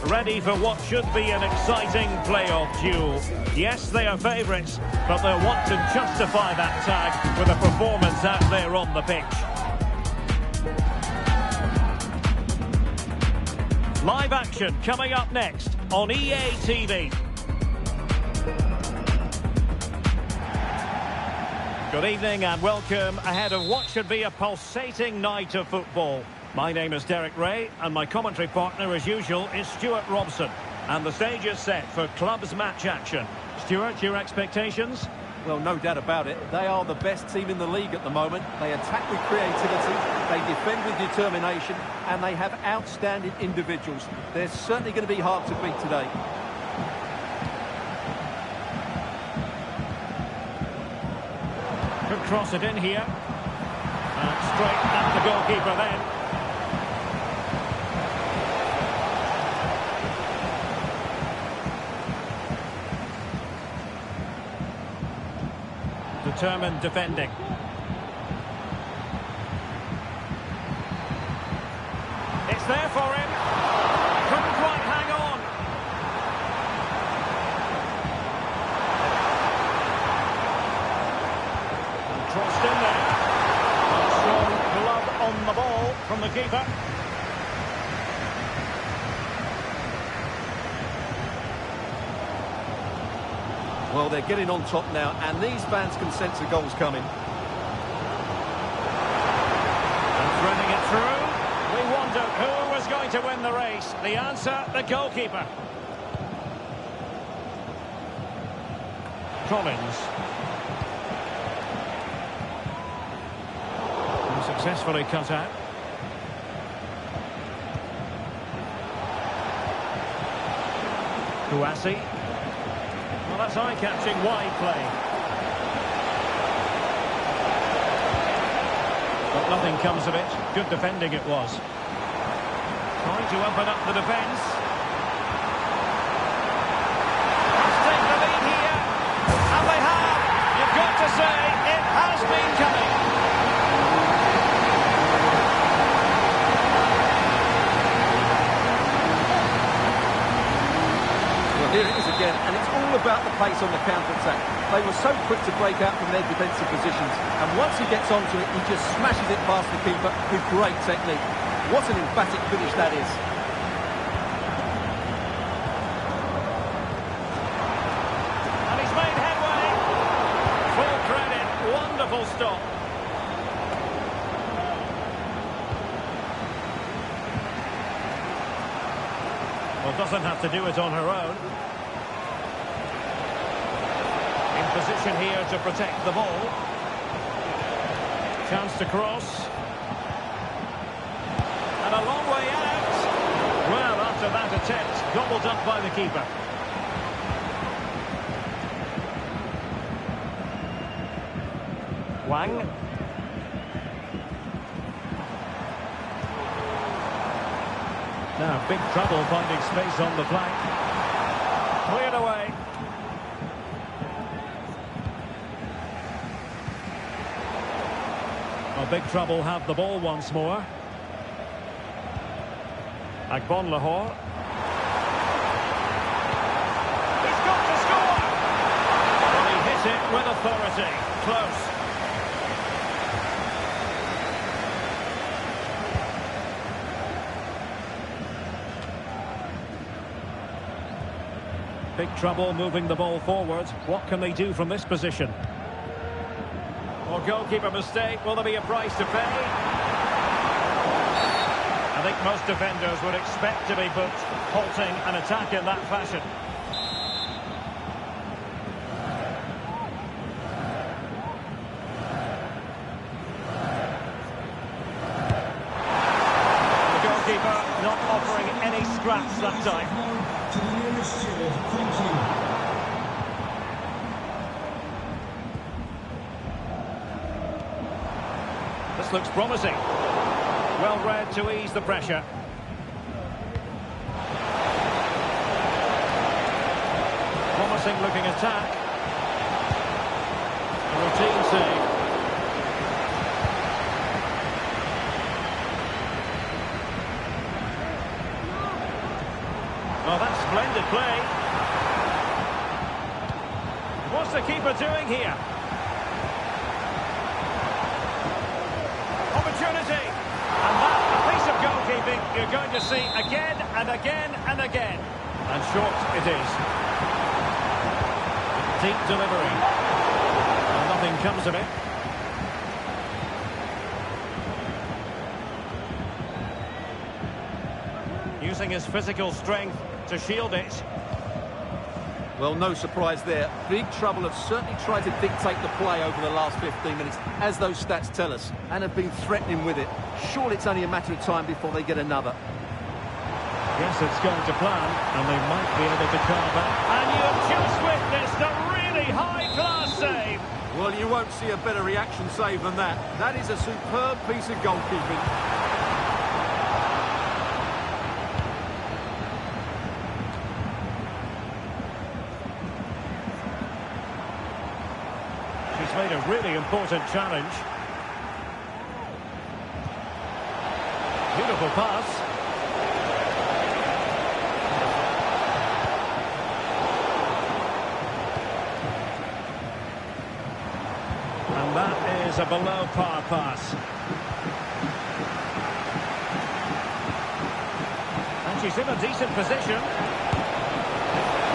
ready for what should be an exciting playoff duel. Yes, they are favourites, but they'll want to justify that tag with a performance out there on the pitch. Live action coming up next on EA TV. Good evening and welcome ahead of what should be a pulsating night of football. My name is Derek Ray and my commentary partner as usual is Stuart Robson. And the stage is set for clubs match action. Stuart, your expectations? Well, no doubt about it. They are the best team in the league at the moment. They attack with creativity, they defend with determination, and they have outstanding individuals. They're certainly going to be hard to beat today. Could cross it in here. And straight at the goalkeeper then. Determined defending. It's there for him. Couldn't quite hang on. And crossed in there. A strong glove on the ball from the keeper. Well, they're getting on top now, and these fans can sense the goals coming. And threading it through. We wondered who was going to win the race. The answer, the goalkeeper. Collins. And successfully cut out. Kouassi. Well, that's eye-catching wide play. But nothing comes of it. Good defending it was. Trying to open up the defence. Let's take the lead here. And they have. You've got to say, it has been coming. Well, here it is again, and it's all about the pace on the counter-attack. They were so quick to break out from their defensive positions, and once he gets onto it, he just smashes it past the keeper with great technique. What an emphatic finish that is. And he's made headway. Full credit, wonderful stop. Well, doesn't have to do it on her own. Position here to protect the ball. Chance to cross. And a long way out. Well, after that attempt, gobbled up by the keeper. Wang. Now, big trouble finding space on the flank. Cleared away. Big trouble have the ball once more. Agbon Lahore. He's got to score! Well, he hit it with authority. Close. Big trouble moving the ball forward. What can they do from this position? Or goalkeeper mistake, will there be a price to pay? I think most defenders would expect to be booked, halting an attack in that fashion. The goalkeeper not offering any scraps that time. This looks promising. Well read to ease the pressure. Promising looking attack. A routine save. what's the keeper doing here? Opportunity. And that, a piece of goalkeeping you're going to see again and again and again. And short it is. Deep delivery. And nothing comes of it. Using his physical strength to shield it. Well, no surprise there. Big Trouble have certainly tried to dictate the play over the last 15 minutes, as those stats tell us, and have been threatening with it. Surely it's only a matter of time before they get another. Yes, it's going to plan, and they might be able to carve out. And you've just witnessed a really high-class save. Well, you won't see a better reaction save than that. That is a superb piece of goalkeeping. She's made a really important challenge. Beautiful pass. And that is a below-par pass. And she's in a decent position.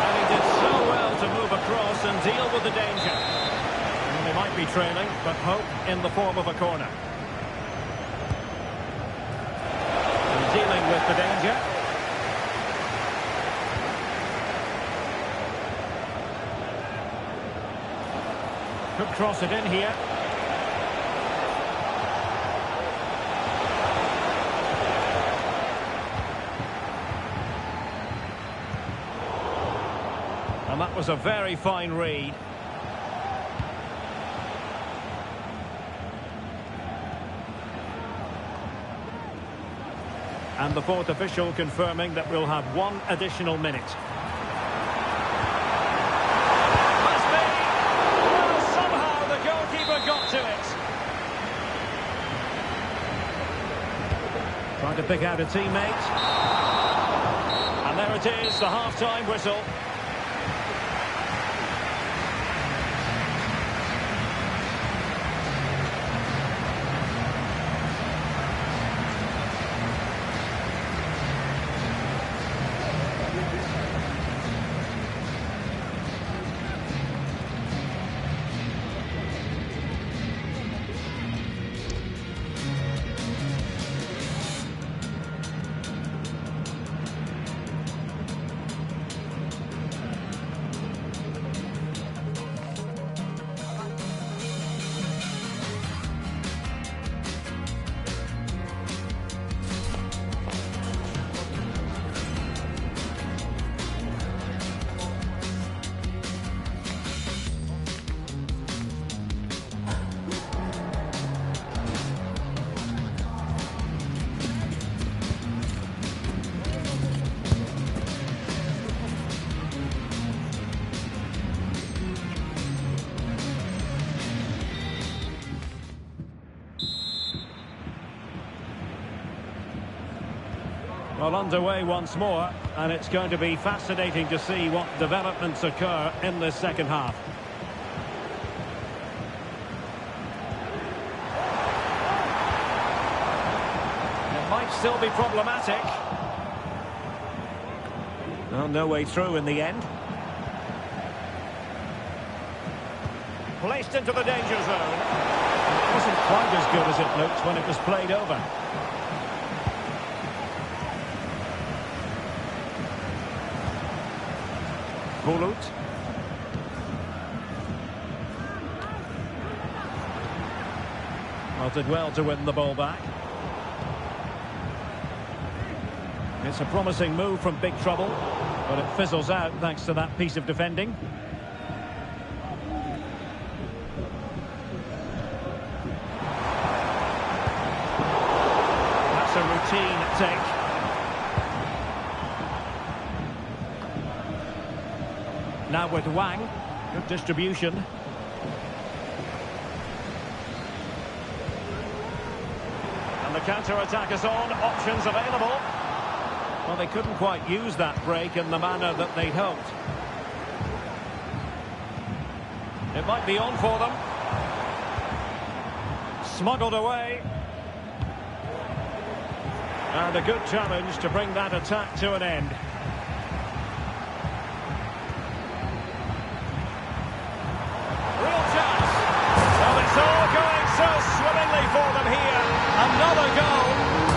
And he did so well to move across and deal with the danger. And they might be trailing, but hope in the form of a corner. And dealing with the danger. Could cross it in here. And that was a very fine read. And the fourth official confirming that we'll have one additional minute. Got to it. Trying to pick out a teammate. And there it is, the half-time whistle. Well, underway once more, and it's going to be fascinating to see what developments occur in this second half. It might still be problematic. Well, no way through in the end. Placed into the danger zone. It wasn't quite as good as it looked when it was played over. Bulut. Well, did well to win the ball back. It's a promising move from Big Trouble, but it fizzles out thanks to that piece of defending. That's a routine take. Now with Wang, good distribution. And the counter-attack is on, options available. Well, they couldn't quite use that break in the manner that they'd hoped. It might be on for them. Smuggled away. And a good challenge to bring that attack to an end. Real chance. Well, it's all going so swimmingly for them here. Another goal.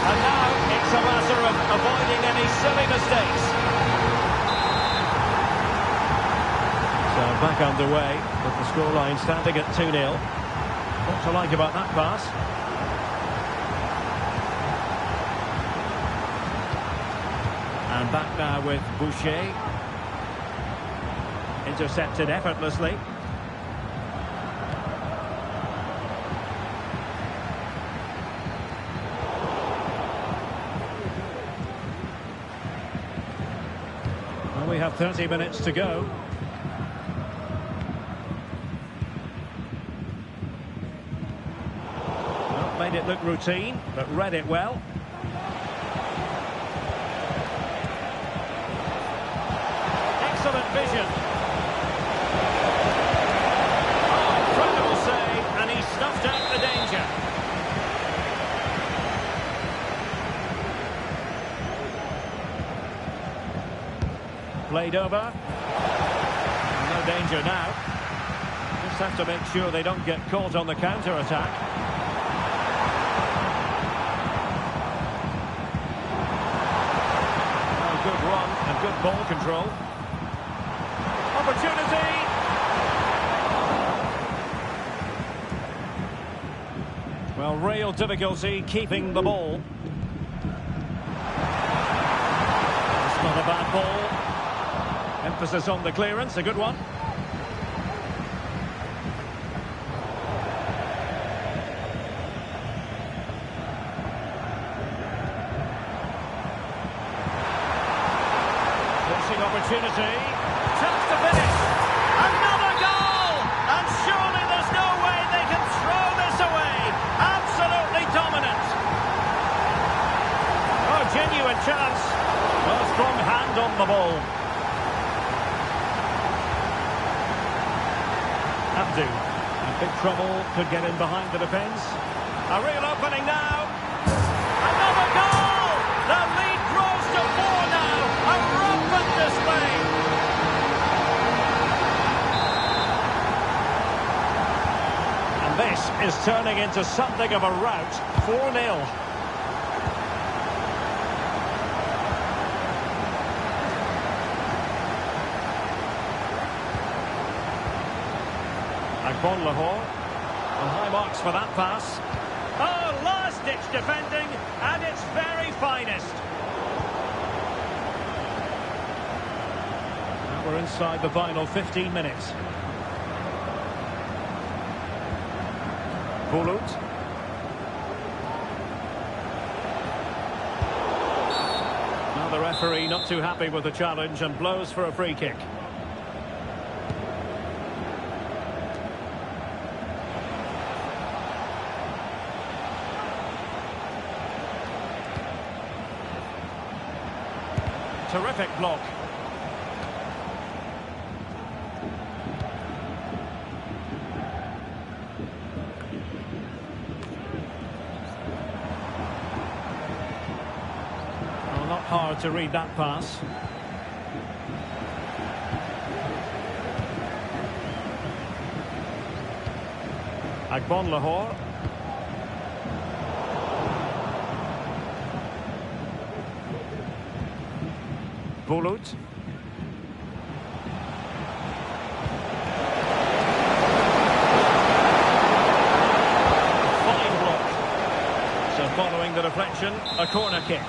And now it's a matter of avoiding any silly mistakes. So back underway with the scoreline standing at 2-0. What to like about that pass? And back now with Boucher. Intercepted effortlessly. Well, we have 30 minutes to go. Well, made it look routine, but read it well. Excellent vision. Oh, incredible save, and he snuffed out the danger. Played over. No danger now. Just have to make sure they don't get caught on the counter-attack. Oh, good run and good ball control. Opportunity! Well, real difficulty keeping the ball. It's not a bad ball. Emphasis on the clearance, a good one. Pushing opportunity. Chance to finish. Another goal! And surely there's no way they can throw this away. Absolutely dominant. Oh, genuine chance. Well, strong hand on the ball. Abdu. In big trouble. Could get in behind the defence. A real opening now. Another goal! The lead grows to 4 now. A rampant display. And this is turning into something of a rout. 4-0. Bon Lahore. And high marks for that pass. Oh, last-ditch defending, and its very finest. Now we're inside the final 15 minutes. Bulut. Now the referee not too happy with the challenge and blows for a free kick. Terrific block. Well, not hard to read that pass. Agbon Lahore. Bulut. Fine block. So following the deflection, a corner kick.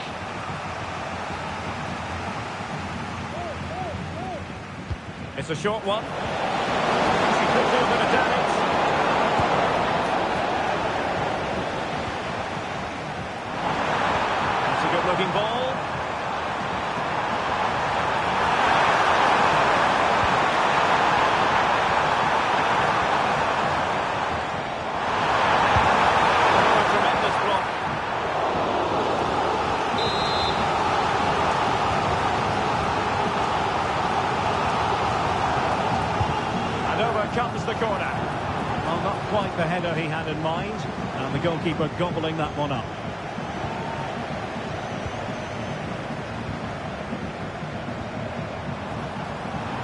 It's a short one. She could do a bit of damage. That's a good-looking ball. comes the corner. Well, not quite the header he had in mind, and the goalkeeper gobbling that one up.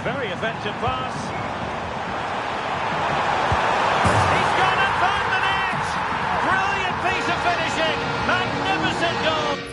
Very effective pass. He's gone and found the net! Brilliant piece of finishing! Magnificent goal!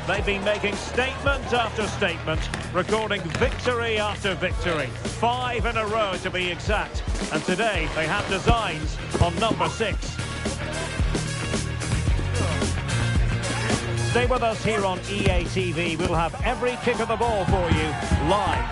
They've been making statement after statement, recording victory after victory. 5 in a row to be exact. And today they have designs on number 6. Stay with us here on EA TV. We'll have every kick of the ball for you live.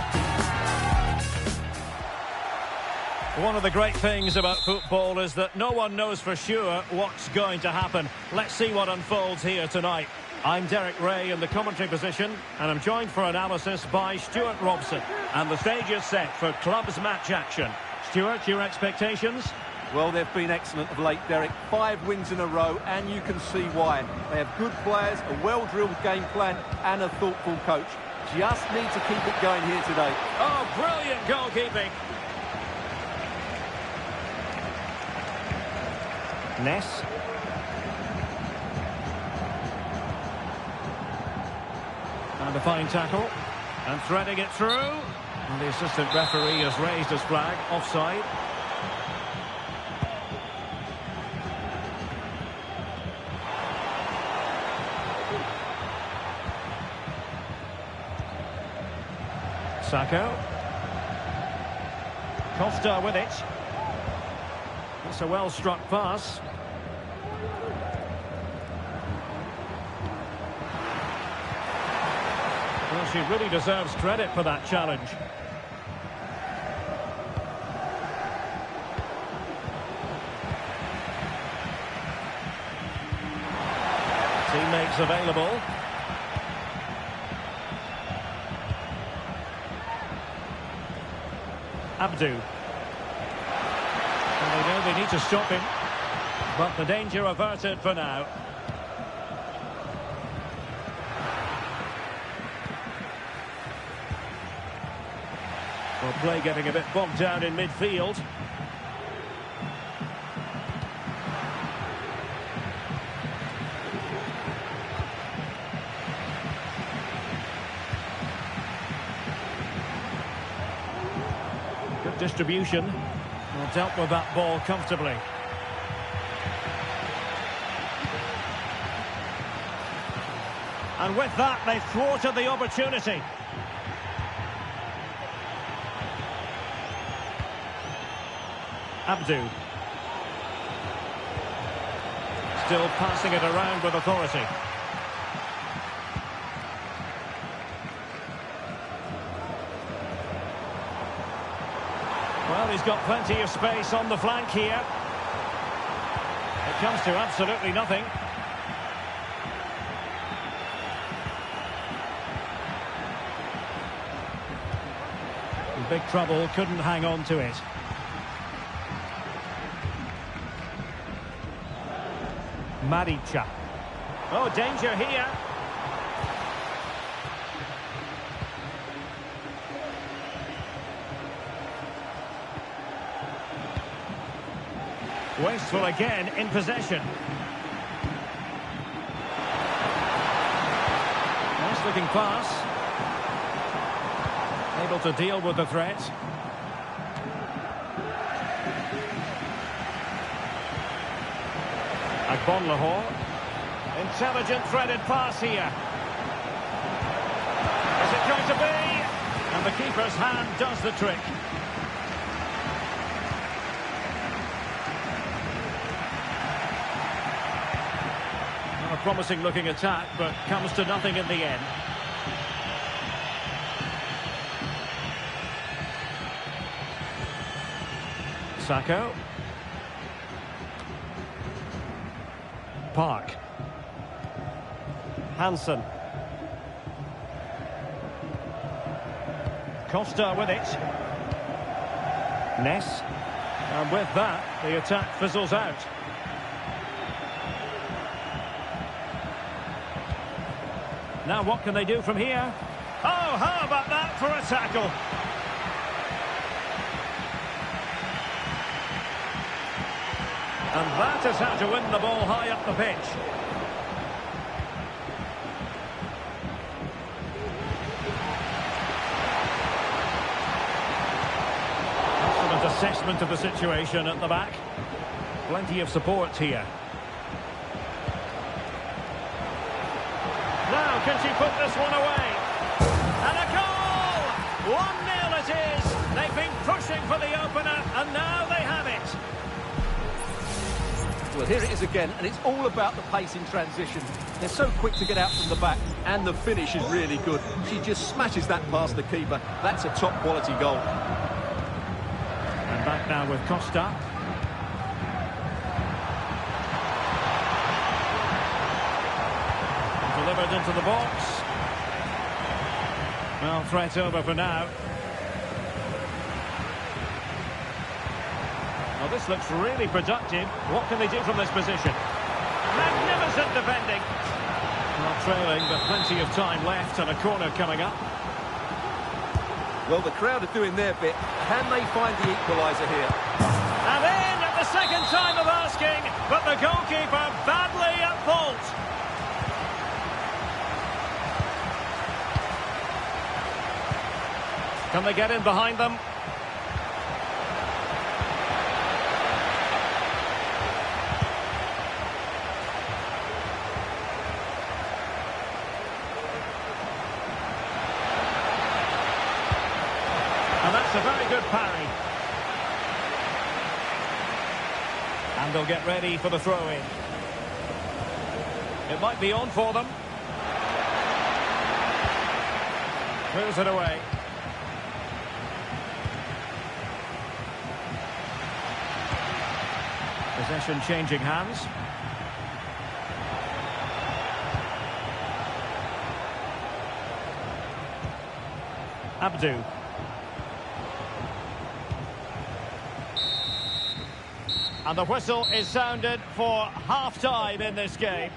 One of the great things about football is that no one knows for sure what's going to happen. Let's see what unfolds here tonight. I'm Derek Ray in the commentary position, and I'm joined for analysis by Stuart Robson. And the stage is set for clubs match action. Stuart, your expectations? Well, they've been excellent of late, Derek. 5 wins in a row, and you can see why. They have good players, a well-drilled game plan, and a thoughtful coach. Just need to keep it going here today. Oh, brilliant goalkeeping. Ness. And a fine tackle. And threading it through. And the assistant referee has raised his flag. Offside. Sacco. Costa with it. That's a well-struck pass. Well, she really deserves credit for that challenge. Teammates available. Abdu. And they know they need to stop him. But the danger averted for now. Well, play getting a bit bogged down in midfield. Good distribution. Well, dealt with that ball comfortably. And with that, they thwarted the opportunity. Abdu. Still passing it around with authority. Well, he's got plenty of space on the flank here. It comes to absolutely nothing. In big trouble, couldn't hang on to it. Maricha. Oh, danger here. Wasteful again in possession. Nice looking pass. Able to deal with the threat. Agbon Lahore. Intelligent threaded pass here. Is it going to be? And the keeper's hand does the trick. A promising looking attack, but comes to nothing in the end. Sacco. Park. Hansen. Costa with it. Ness. And with that, the attack fizzles out. Now what can they do from here? Oh, how about that for a tackle? And that is how to win the ball high up the pitch. Excellent assessment of the situation at the back. Plenty of support here. Now, can she put this one away? And a goal! 1-0 it is. They've been pushing for the opener, and now they have it. Well, here it is again, and it's all about the pace in transition. They're so quick to get out from the back, and the finish is really good. She just smashes that past the keeper. That's a top-quality goal. And back now with Costa. Delivered into the box. Well, threat over for now. Well, this looks really productive. What can they do from this position? Magnificent defending. Not trailing, but plenty of time left and a corner coming up. Well, the crowd are doing their bit. Can they find the equaliser here? And in at the second time of asking, but the goalkeeper badly at fault. Can they get in behind them? And that's a very good parry. And they'll get ready for the throw-in. It might be on for them. Clears it away. Possession changing hands. Abdu. And the whistle is sounded for half-time in this game.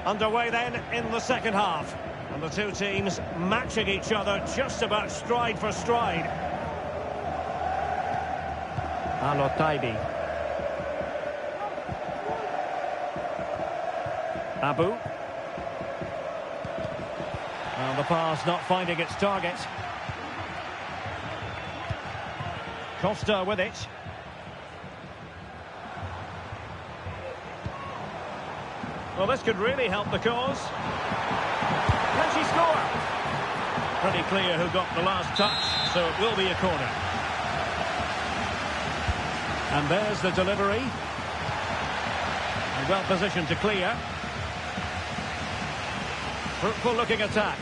Underway then in the second half. And the two teams matching each other just about stride for stride. Alotaibi. Abu. And the pass not finding its target. Costa with it. Well, this could really help the cause. Can she score? Pretty clear who got the last touch, so it will be a corner. And there's the delivery. And well positioned to clear. Fruitful looking attack.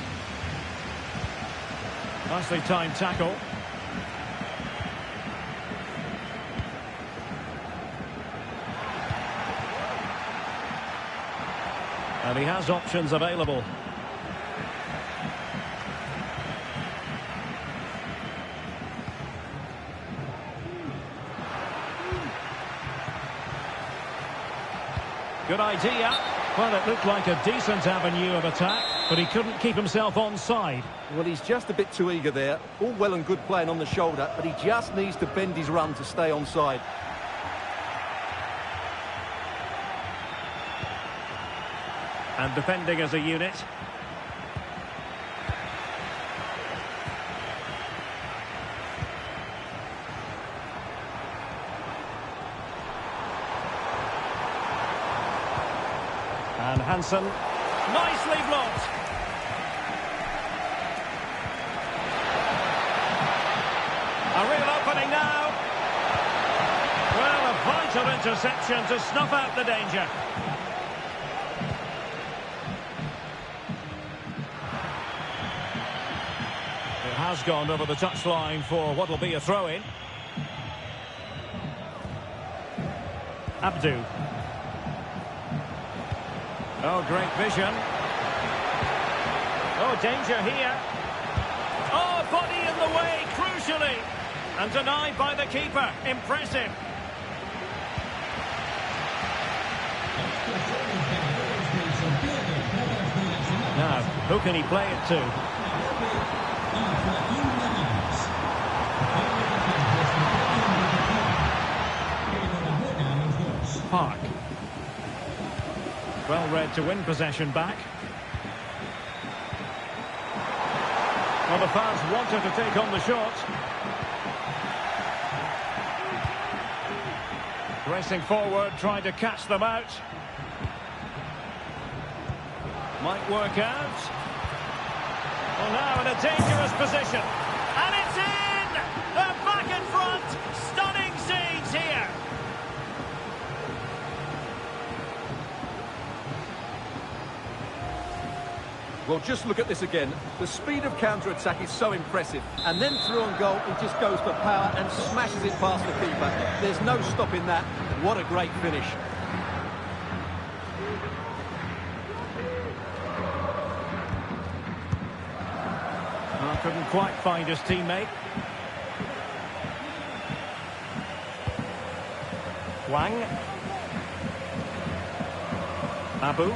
Nicely timed tackle. And he has options available. Good idea. Well, it looked like a decent avenue of attack, but he couldn't keep himself onside. Well, he's just a bit too eager there. All well and good playing on the shoulder, but he just needs to bend his run to stay onside. And defending as a unit. And Hansen, nicely blocked. A real opening now. Well, a vital interception to snuff out the danger. has gone over the touchline for what will be a throw-in. Abdu. Oh, great vision. Oh, danger here. Oh, body in the way, crucially. And denied by the keeper. Impressive. Now, who can he play it to? Park. Well read to win possession back. Well, the fans wanted to take on the shot. Racing forward, trying to catch them out. Might work out. Well, now in a dangerous position. And it's in! They're back in front! Stunning scenes here! Well, just look at this again. The speed of counter-attack is so impressive. And then through on goal, he just goes for power and smashes it past the keeper. There's no stopping that. What a great finish. Well, couldn't quite find his teammate. Wang. Abu.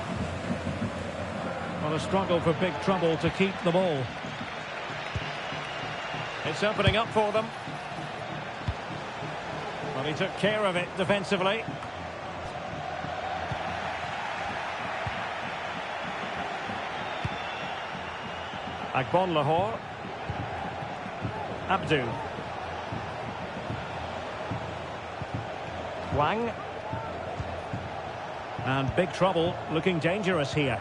Well, a struggle for big trouble to keep the ball. It's opening up for them. Well, he took care of it defensively. Agbon Lahore. Abdu. Wang. And big trouble, looking dangerous here.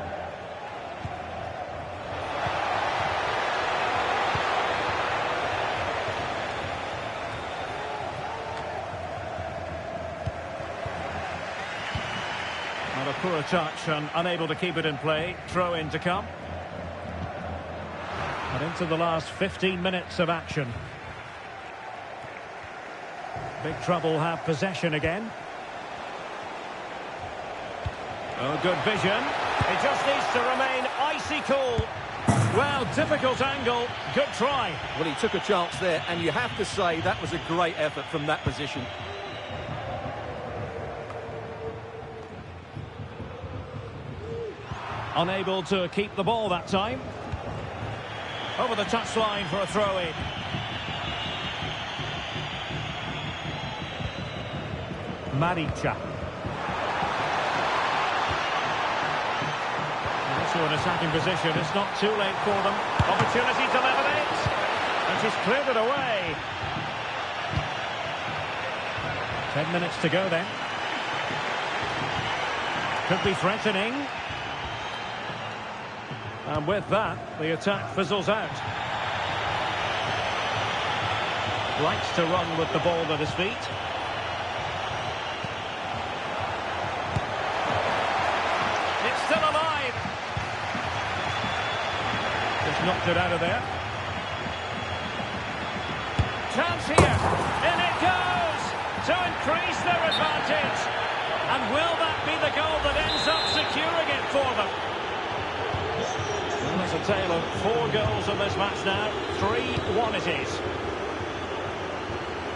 Well, a poor touch and unable to keep it in play. Throw in to come. And into the last 15 minutes of action. Big trouble have possession again. Oh, good vision. It just needs to remain icy cool. Well, difficult angle. Good try. Well, he took a chance there, and you have to say that was a great effort from that position. Unable to keep the ball that time. Over the touchline for a throw-in. Maricha. Also an attacking position. It's not too late for them. Opportunity to level it. And she's cleared it away. 10 minutes to go then. Could be threatening. And with that, the attack fizzles out. Likes to run with the ball at his feet. It's still alive. Just knocked it out of there. Chance here. In it goes to increase their advantage. And will that be the goal that ends up securing it for them? Well, it's a tale of 4 goals in this match now. 3-1 it is.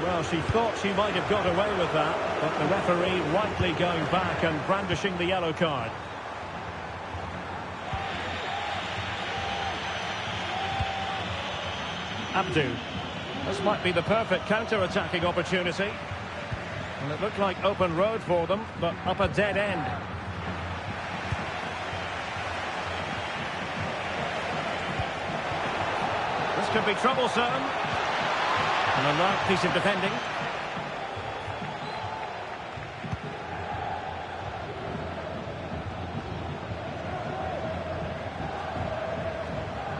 Well, she thought she might have got away with that, but the referee rightly going back and brandishing the yellow card. Abdu. This might be the perfect counter-attacking opportunity. And it looked like open road for them, but up a dead end. This could be troublesome. And a large piece of defending.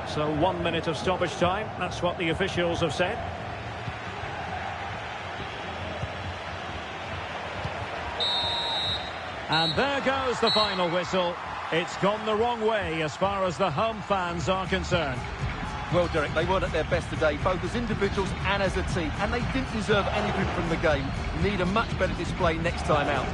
So 1 minute of stoppage time. That's what the officials have said. And there goes the final whistle. It's gone the wrong way as far as the home fans are concerned. Well, Derek, they weren't at their best today, both as individuals and as a team, and they didn't deserve anything from the game. Need a much better display next time out.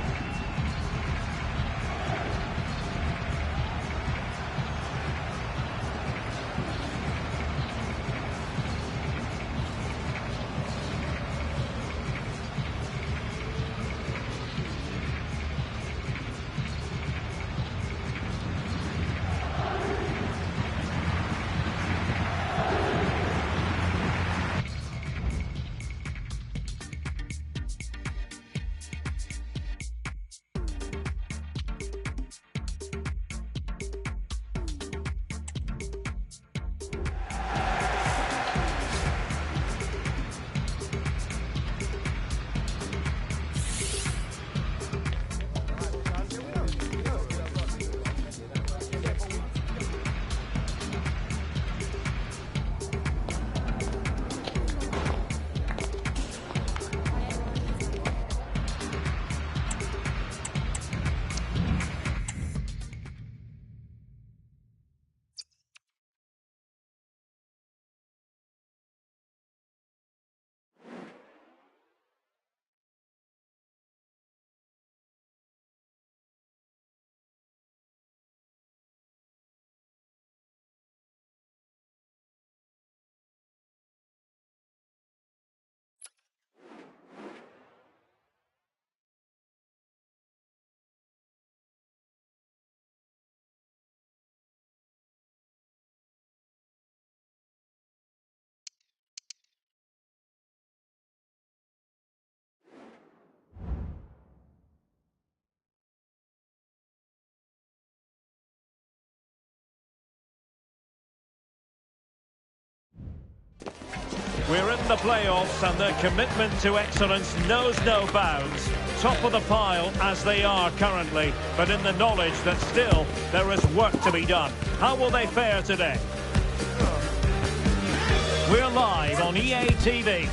We're in the playoffs and their commitment to excellence knows no bounds. Top of the pile as they are currently, but in the knowledge that still there is work to be done. How will they fare today? We're live on EA TV.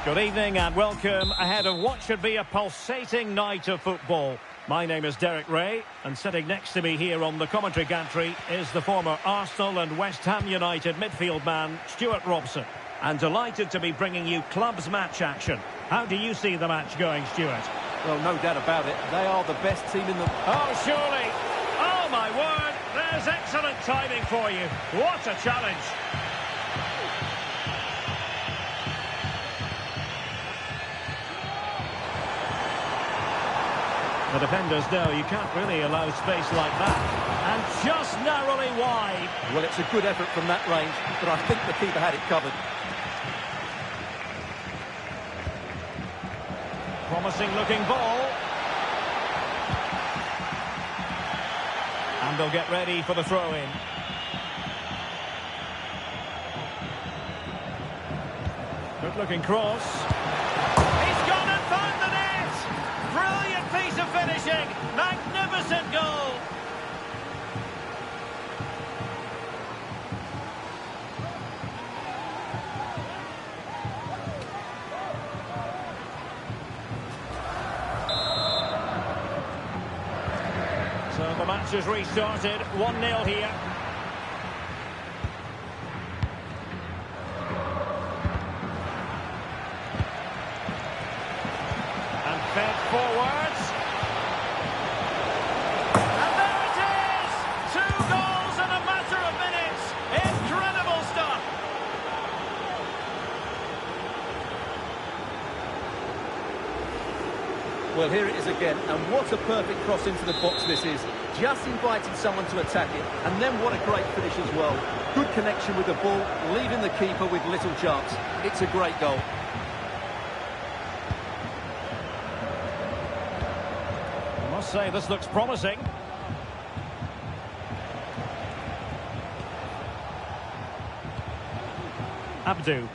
Good evening and welcome ahead of what should be a pulsating night of football. My name is Derek Ray, and sitting next to me here on the commentary gantry is the former Arsenal and West Ham United midfield man, Stuart Robson. And delighted to be bringing you clubs match action. How do you see the match going, Stuart? Well, no doubt about it. They are the best team in the... Oh, surely! Oh, my word! There's excellent timing for you. What a challenge! The defenders know you can't really allow space like that. And just narrowly wide. Well, it's a good effort from that range, but I think the keeper had it covered. Promising looking ball. And they'll get ready for the throw-in. Good looking cross. He's gone and found the net! Brilliant piece of finishing! Magnificent goal! So the match has restarted, 1-0 here. And fed forwards. And there it is! 2 goals in a matter of minutes. Incredible stuff. Well, here it is again, and what a perfect cross into the box this is. Just inviting someone to attack it, and then what a great finish as well. Good connection with the ball, leaving the keeper with little chance. It's a great goal. I must say, this looks promising. Abdu.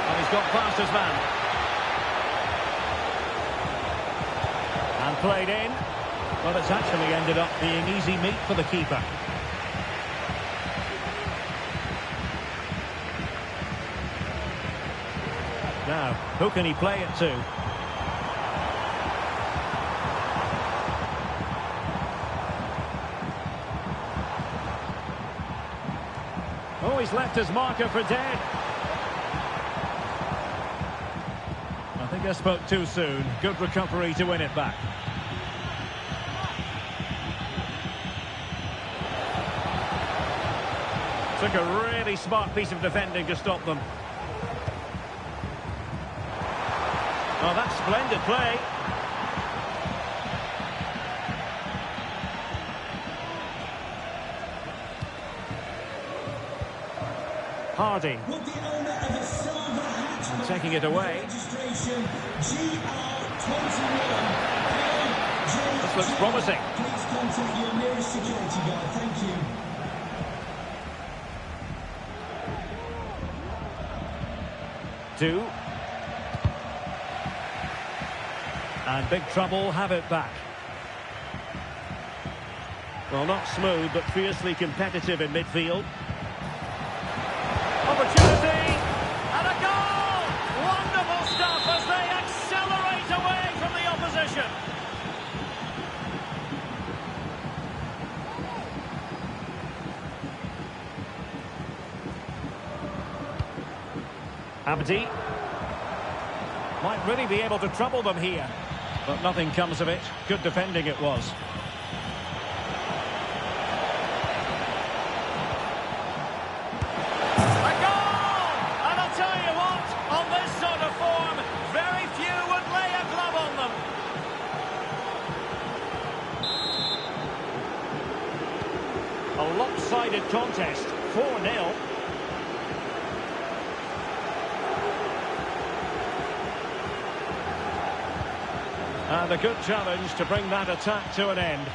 And he's got past his man. And played in. Well, it's actually ended up being easy meat for the keeper. Now, who can he play it to? Oh, he's left his marker for dead. I think I spoke too soon. Good recovery to win it back. Took a really smart piece of defending to stop them. Oh, that's splendid play. Hardy. And taking it away. This looks promising. Please contact your nearest security guard. Thank you. Two. And big trouble have it back. Well, not smooth, but fiercely competitive in midfield. Opportunity! And a goal! Wonderful stuff as they accelerate away from the opposition. Abdi. Might really be able to trouble them here. But nothing comes of it. Good defending it was. A goal! And I'll tell you what, on this sort of form, very few would lay a glove on them. A lopsided contest, 4-0. And a good challenge to bring that attack to an end.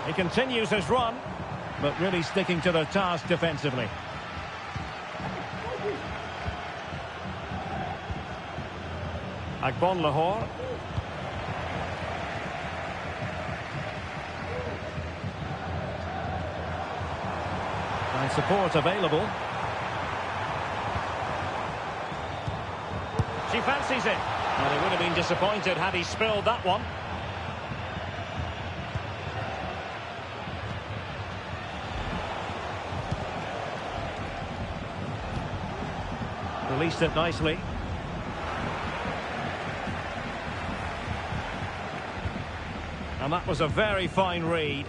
He continues his run, but really sticking to their task defensively. Agbon Lahore. And support available. She fancies it. Well, he would have been disappointed had he spilled that one. Released it nicely. And that was a very fine read.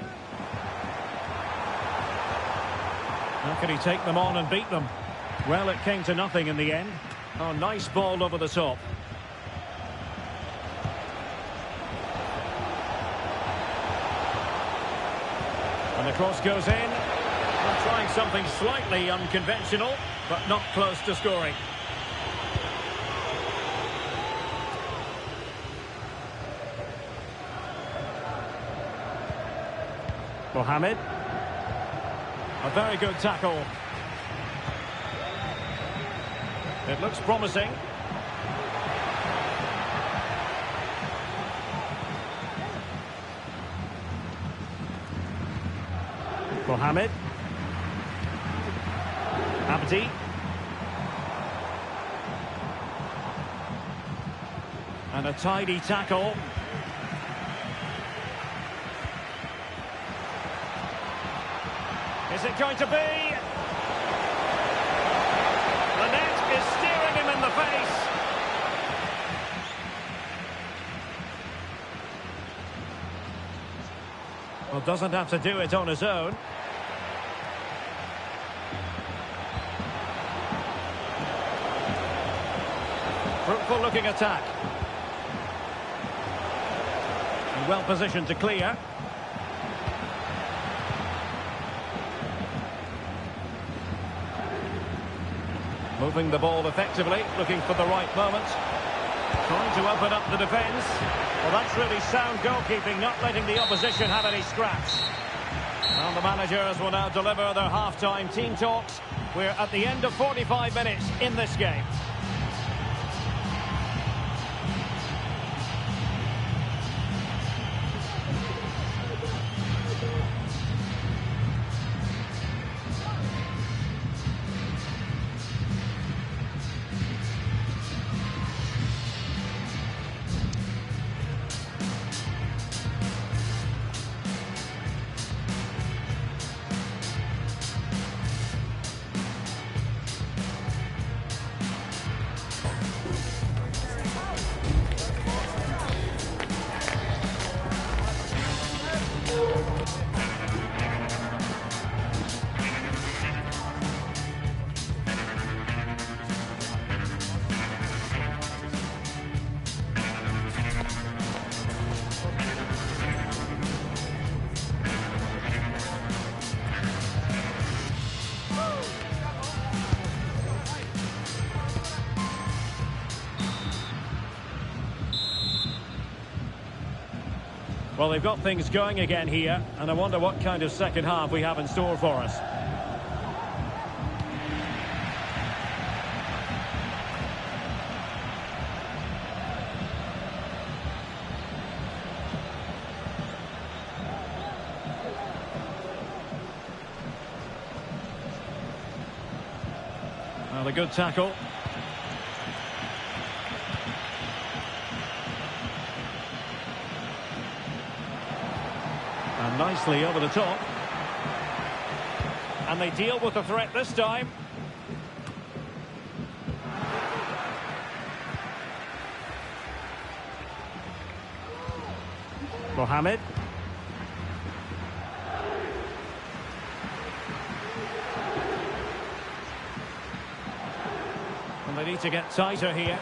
How can he take them on and beat them? Well, it came to nothing in the end. Oh, nice ball over the top. And the cross goes in. They're trying something slightly unconventional, but not close to scoring. Mohamed. A very good tackle. It looks promising. Mohamed. Abdi. And a tidy tackle. Is it going to be? The net is steering him in the face. Well, doesn't have to do it on his own. Fruitful looking attack. And well positioned to clear. Moving the ball effectively, looking for the right moment. Trying to open up the defence. Well, that's really sound goalkeeping, not letting the opposition have any scraps. And the managers will now deliver their half-time team talks. We're at the end of 45 minutes in this game. Well, they've got things going again here, and I wonder what kind of second half we have in store for us. Well, a good tackle. And nicely over the top. And they deal with the threat this time. Mohamed. And they need to get tighter here,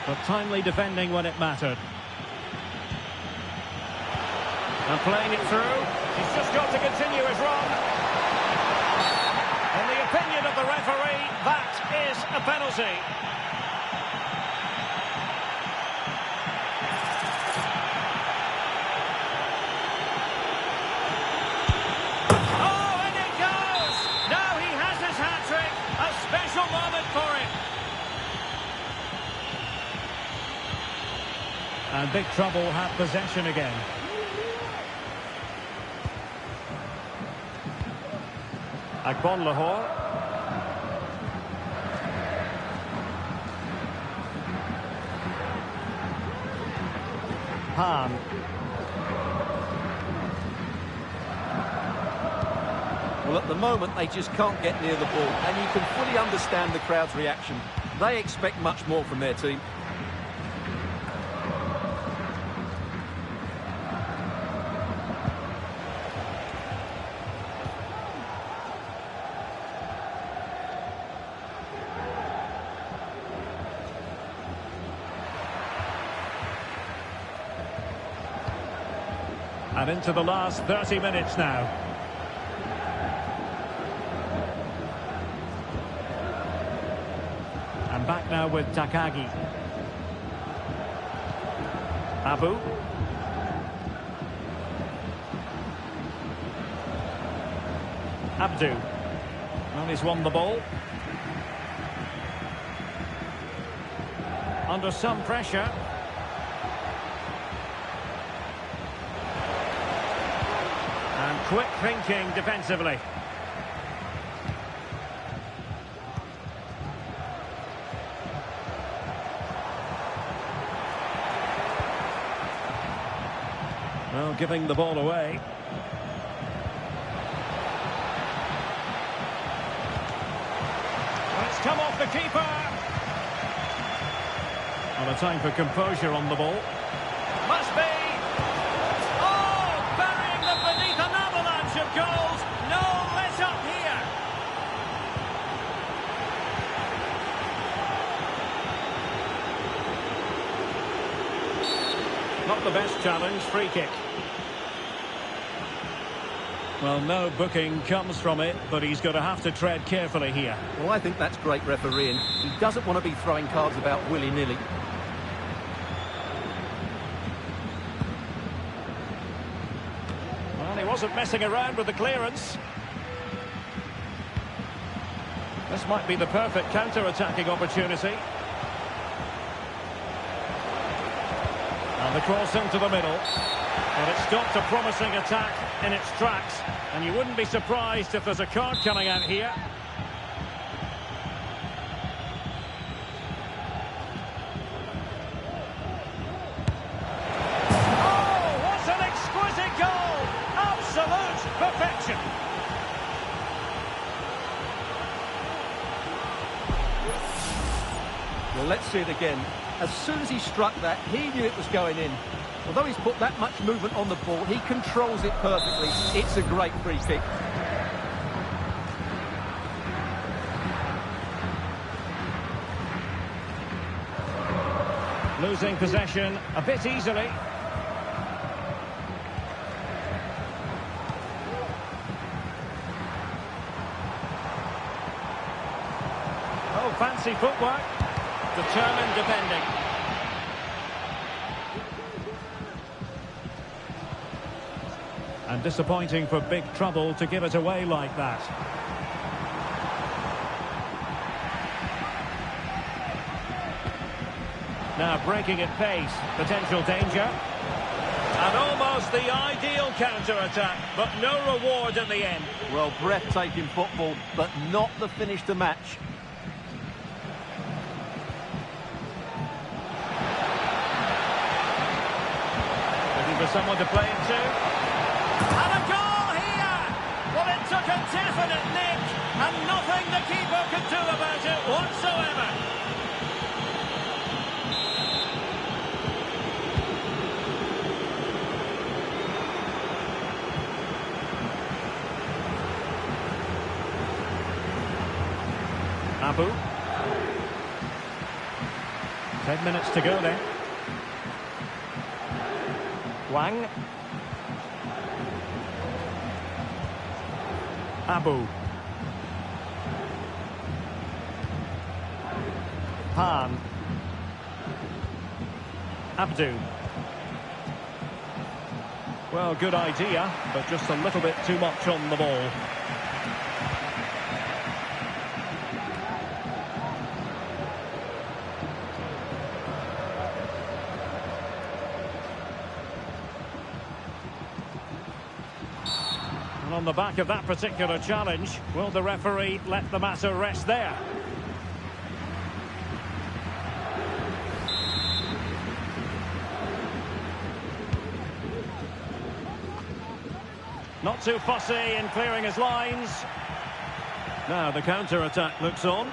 but timely defending when it mattered. And playing it through. He's just got to continue his run. In the opinion of the referee, that is a penalty. Oh, and it goes! Now he has his hat-trick. A special moment for him. And big trouble have possession again. Agbon Lahore. Han. Well, at the moment, they just can't get near the ball, and you can fully understand the crowd's reaction. They expect much more from their team. And into the last 30 minutes now. And back now with Takagi. Abu. Abdu. Well, he's won the ball. Under some pressure. And quick thinking defensively. Well, giving the ball away. Well, it's come off the keeper. Well, a time for composure on the ball. Must be. Beneath an avalanche of goals, no let up here. Not the best challenge, free kick. Well, no booking comes from it, but he's going to have to tread carefully here. Well, I think that's great refereeing. He doesn't want to be throwing cards about willy-nilly. He wasn't messing around with the clearance. This might be the perfect counter-attacking opportunity. And the cross into the middle. But it stopped a promising attack in its tracks. And you wouldn't be surprised if there's a card coming out here. Perfection. Well, let's see it again. As soon as he struck that, he knew it was going in. Although he's put that much movement on the ball, he controls it perfectly. It's a great free kick. Losing possession a bit easily. Oh, fancy footwork. Determined defending. And disappointing for big trouble to give it away like that. Now breaking at pace, potential danger. And almost the ideal counter-attack, but no reward in the end. Well, breathtaking football, but not the finish to match. Looking for someone to play it to. And a goal here! Well, it took a definite nick, and nothing the keeper could do about it whatsoever. Abu. 10 minutes to go then. Wang. Abu. Han. Abdu. Well, good idea, but just a little bit too much on the ball. And on the back of that particular challenge, will the referee let the matter rest there? Not too fussy in clearing his lines. Now the counter-attack looks on.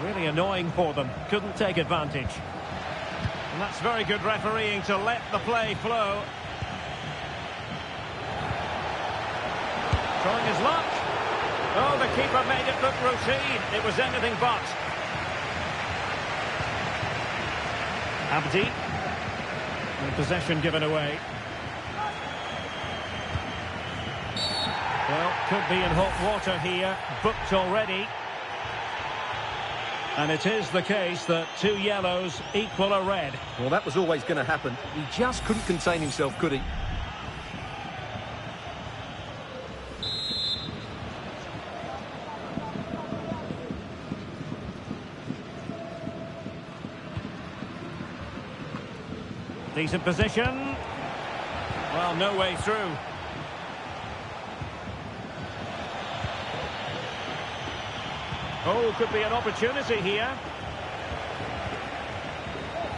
Really annoying for them. Couldn't take advantage. And that's very good refereeing to let the play flow. Trying his luck. Oh, the keeper made it look routine. It was anything but. Abdi. And possession given away. Well, could be in hot water here. Booked already. And it is the case that 2 yellows equal a red. Well, that was always going to happen. He just couldn't contain himself, could he? Decent position. Well, no way through. Oh, could be an opportunity here.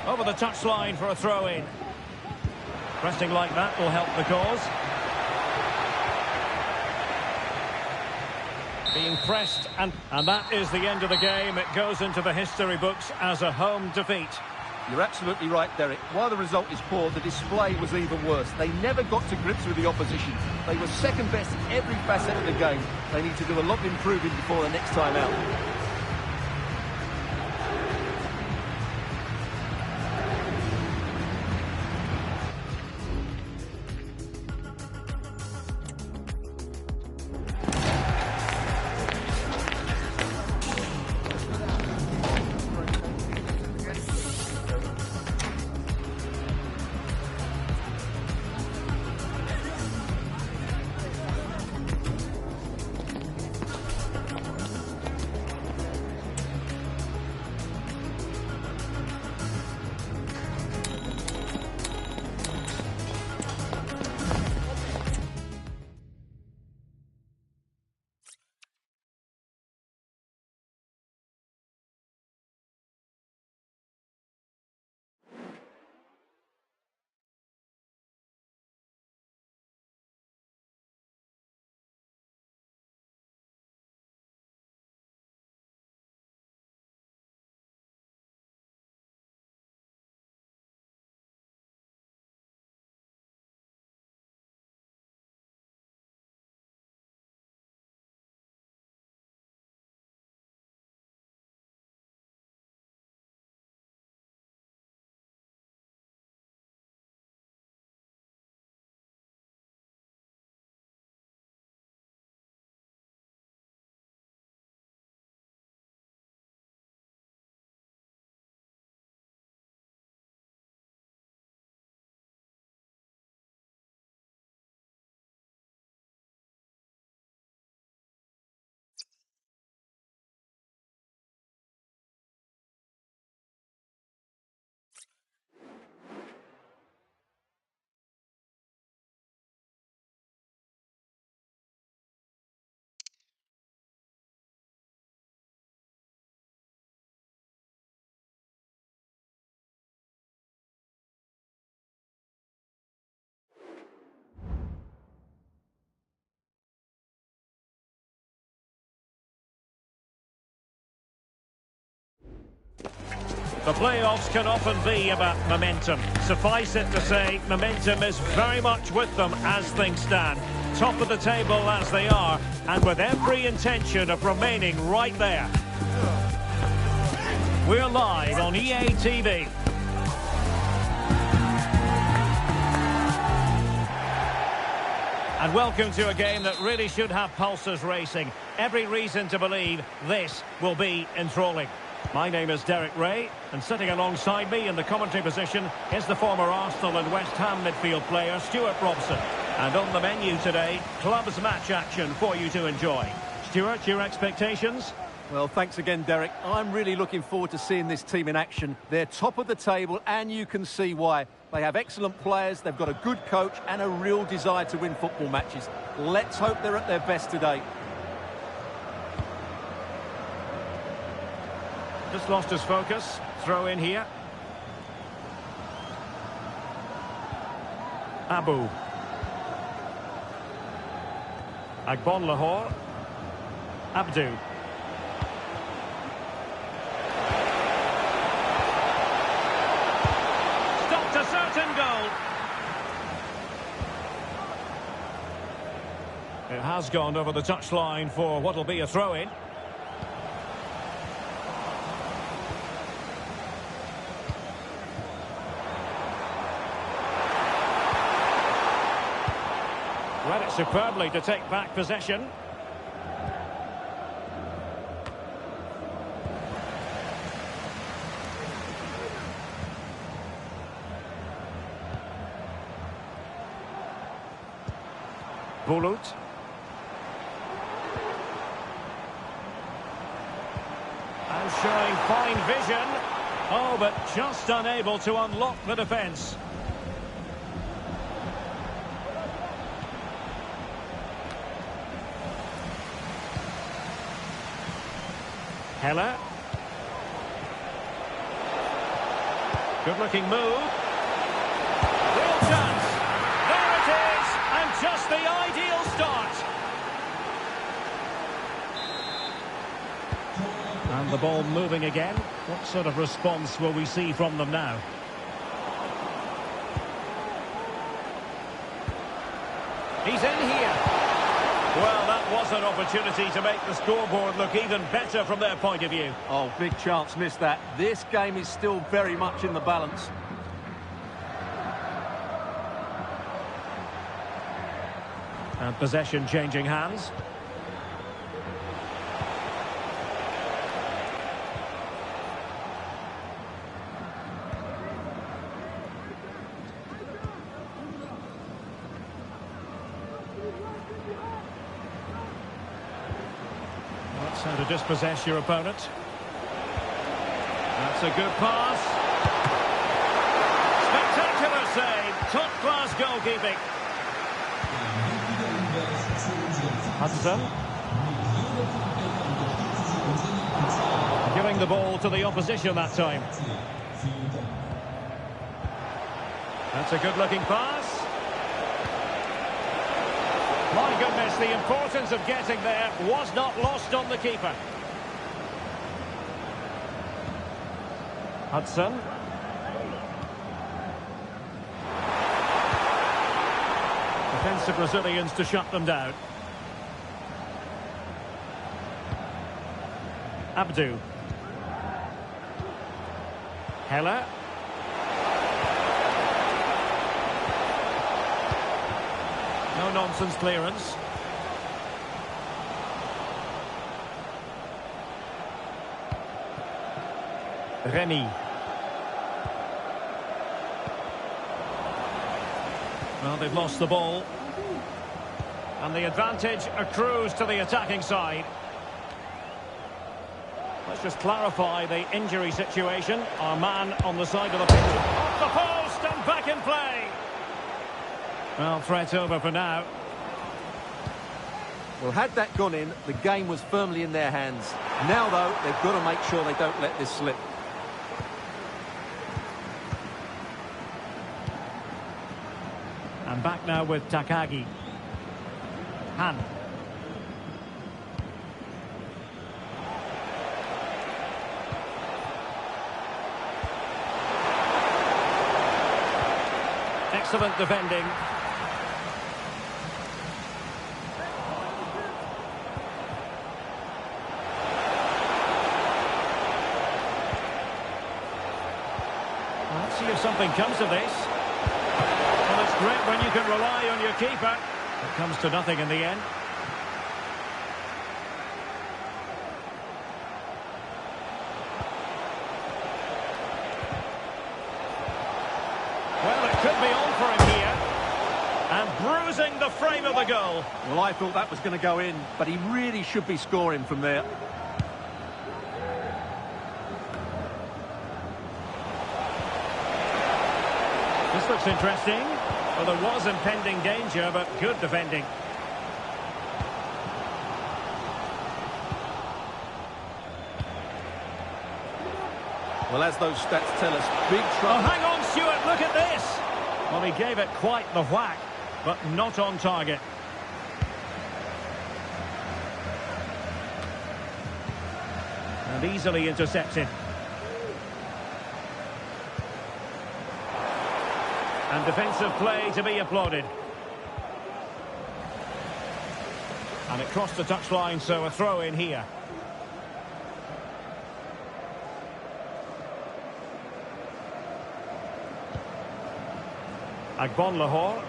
Over the touchline for a throw-in. Pressing like that will help the cause. Being pressed, and that is the end of the game. It goes into the history books as a home defeat. You're absolutely right, Derek. While the result is poor, the display was even worse. They never got to grips with the opposition. They were second best in every facet of the game. They need to do a lot of improving before the next time out. The playoffs can often be about momentum. Suffice it to say, momentum is very much with them as things stand. Top of the table as they are, and with every intention of remaining right there. We're live on EA TV. And welcome to a game that really should have pulses racing. Every reason to believe this will be enthralling. My name is Derek Ray, and sitting alongside me in the commentary position is the former Arsenal and West Ham midfield player Stuart Robson. And on the menu today, clubs match action for you to enjoy. Stuart, your expectations? Well, thanks again, Derek. I'm really looking forward to seeing this team in action. They're top of the table, and you can see why. They have excellent players, they've got a good coach, and a real desire to win football matches. Let's hope they're at their best today. Just lost his focus. Throw in here. Abu. Agbon Lahore. Abdu. Stopped a certain goal. It has gone over the touchline for what will be a throw-in. Read it superbly to take back possession. Bulut. And showing fine vision. Oh, but just unable to unlock the defence. Heller. Good-looking move. Real chance. There it is, and just the ideal start. And the ball moving again. What sort of response will we see from them now? He's in here. Well, that was an opportunity to make the scoreboard look even better from their point of view. Oh, big chance, missed that. This game is still very much in the balance. And possession changing hands. That's how to dispossess your opponent. That's a good pass. Spectacular save. Top-class goalkeeping. Hudson. Giving the ball to the opposition that time. That's a good-looking pass. My goodness, the importance of getting there was not lost on the keeper. Hudson. Defensive Brazilians to shut them down. Abdu. Heller. No nonsense clearance. Remy. Well, they've lost the ball. And the advantage accrues to the attacking side. Let's just clarify the injury situation. Our man on the side of the pitch. Off the post and back in play. Well, threat over for now. Well, had that gone in, the game was firmly in their hands. Now, though, they've got to make sure they don't let this slip. And back now with Takagi. Han. Excellent defending. Well, let's see if something comes of this. Well, it's great when you can rely on your keeper. It comes to nothing in the end. Well, it could be on for him here. And bruising the frame of the goal. Well, I thought that was going to go in, but he really should be scoring from there. This looks interesting. Well, there was impending danger, but good defending. Well, as those stats tell us, big Oh, trouble. hang on, Stuart, look at this. Well, he gave it quite the whack, but not on target. And easily intercepted. And defensive play to be applauded. And it crossed the touchline, so a throw in here. Agbon Lahore.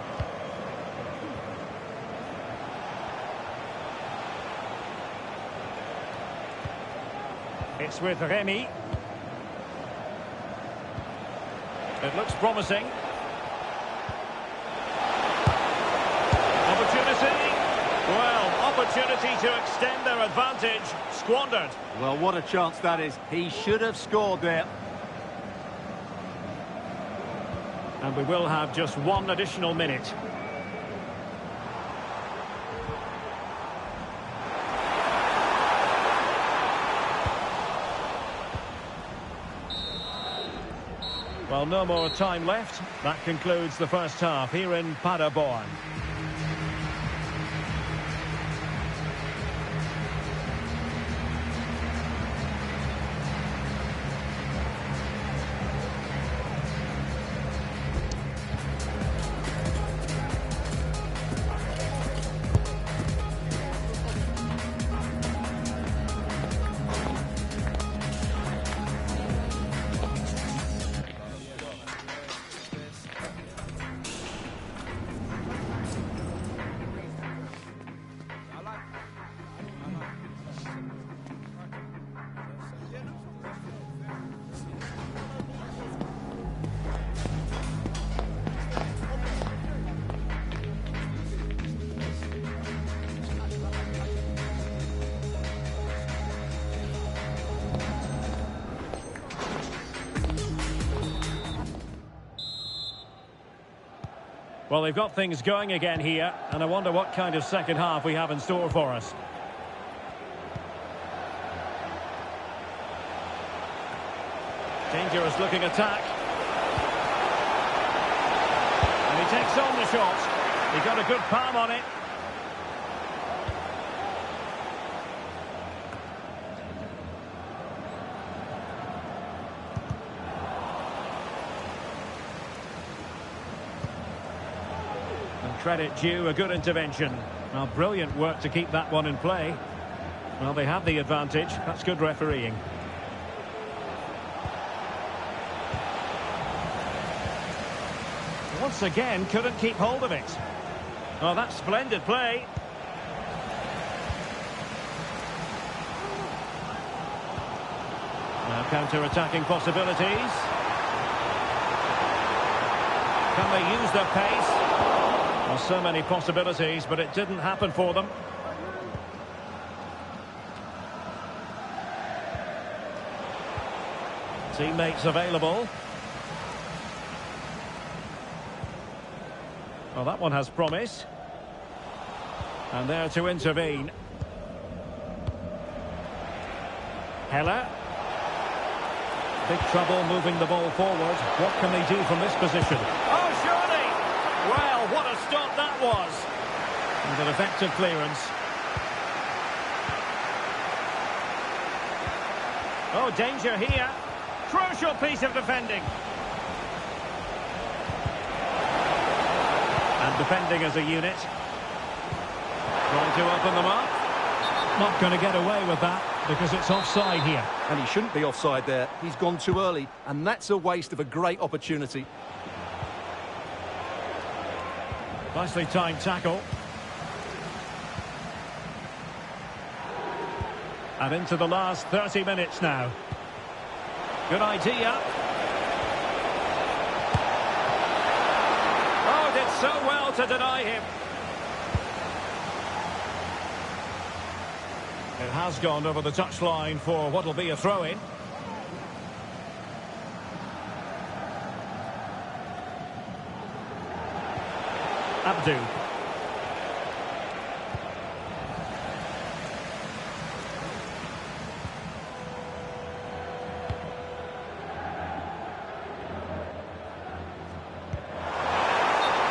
It's with Remy. It looks promising. Opportunity. Well, opportunity to extend their advantage. Squandered. Well, what a chance that is. He should have scored there. And we will have just one additional minute. Well, no more time left. That concludes the first half here in Paderborn. Well, they've got things going again here, and I wonder what kind of second half we have in store for us. Dangerous looking attack. And he takes on the shot. He got a good palm on it. Credit due, a good intervention. Well, brilliant work to keep that one in play. Well, they have the advantage. That's good refereeing. Once again, couldn't keep hold of it. Oh, that's splendid play. Now counter-attacking possibilities. Can they use their pace? Well, so many possibilities, but it didn't happen for them. Teammates available. Well, that one has promise. And there to intervene. Heller. Big trouble moving the ball forward. What can they do from this position? Oh, surely! Well, what a stop that was. And an effective clearance. Oh, danger here. Crucial piece of defending. defending as a unit. Trying to open them up. Not going to get away with that because it's offside here. And he shouldn't be offside there. He's gone too early, and that's a waste of a great opportunity. Nicely timed tackle. And into the last 30 minutes now. Good idea. Oh, did so well to deny him. It has gone over the touchline for what will be a throw-in. Abdu.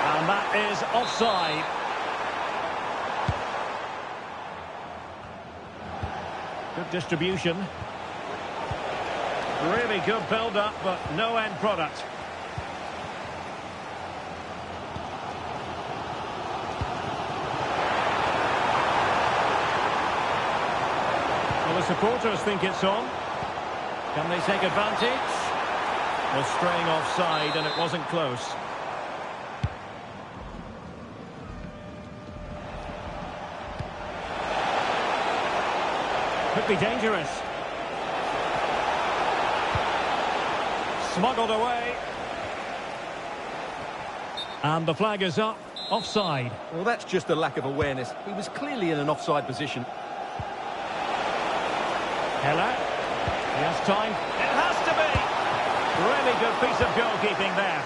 And that is offside. Good distribution. Really good build-up, but no end product. Well, the supporters think it's on. Can they take advantage? Well, straying offside, and it wasn't close. Could be dangerous. Smuggled away. And the flag is up. Offside. Well, that's just a lack of awareness. He was clearly in an offside position. Heller. He has time. It has to be. Really good piece of goalkeeping there.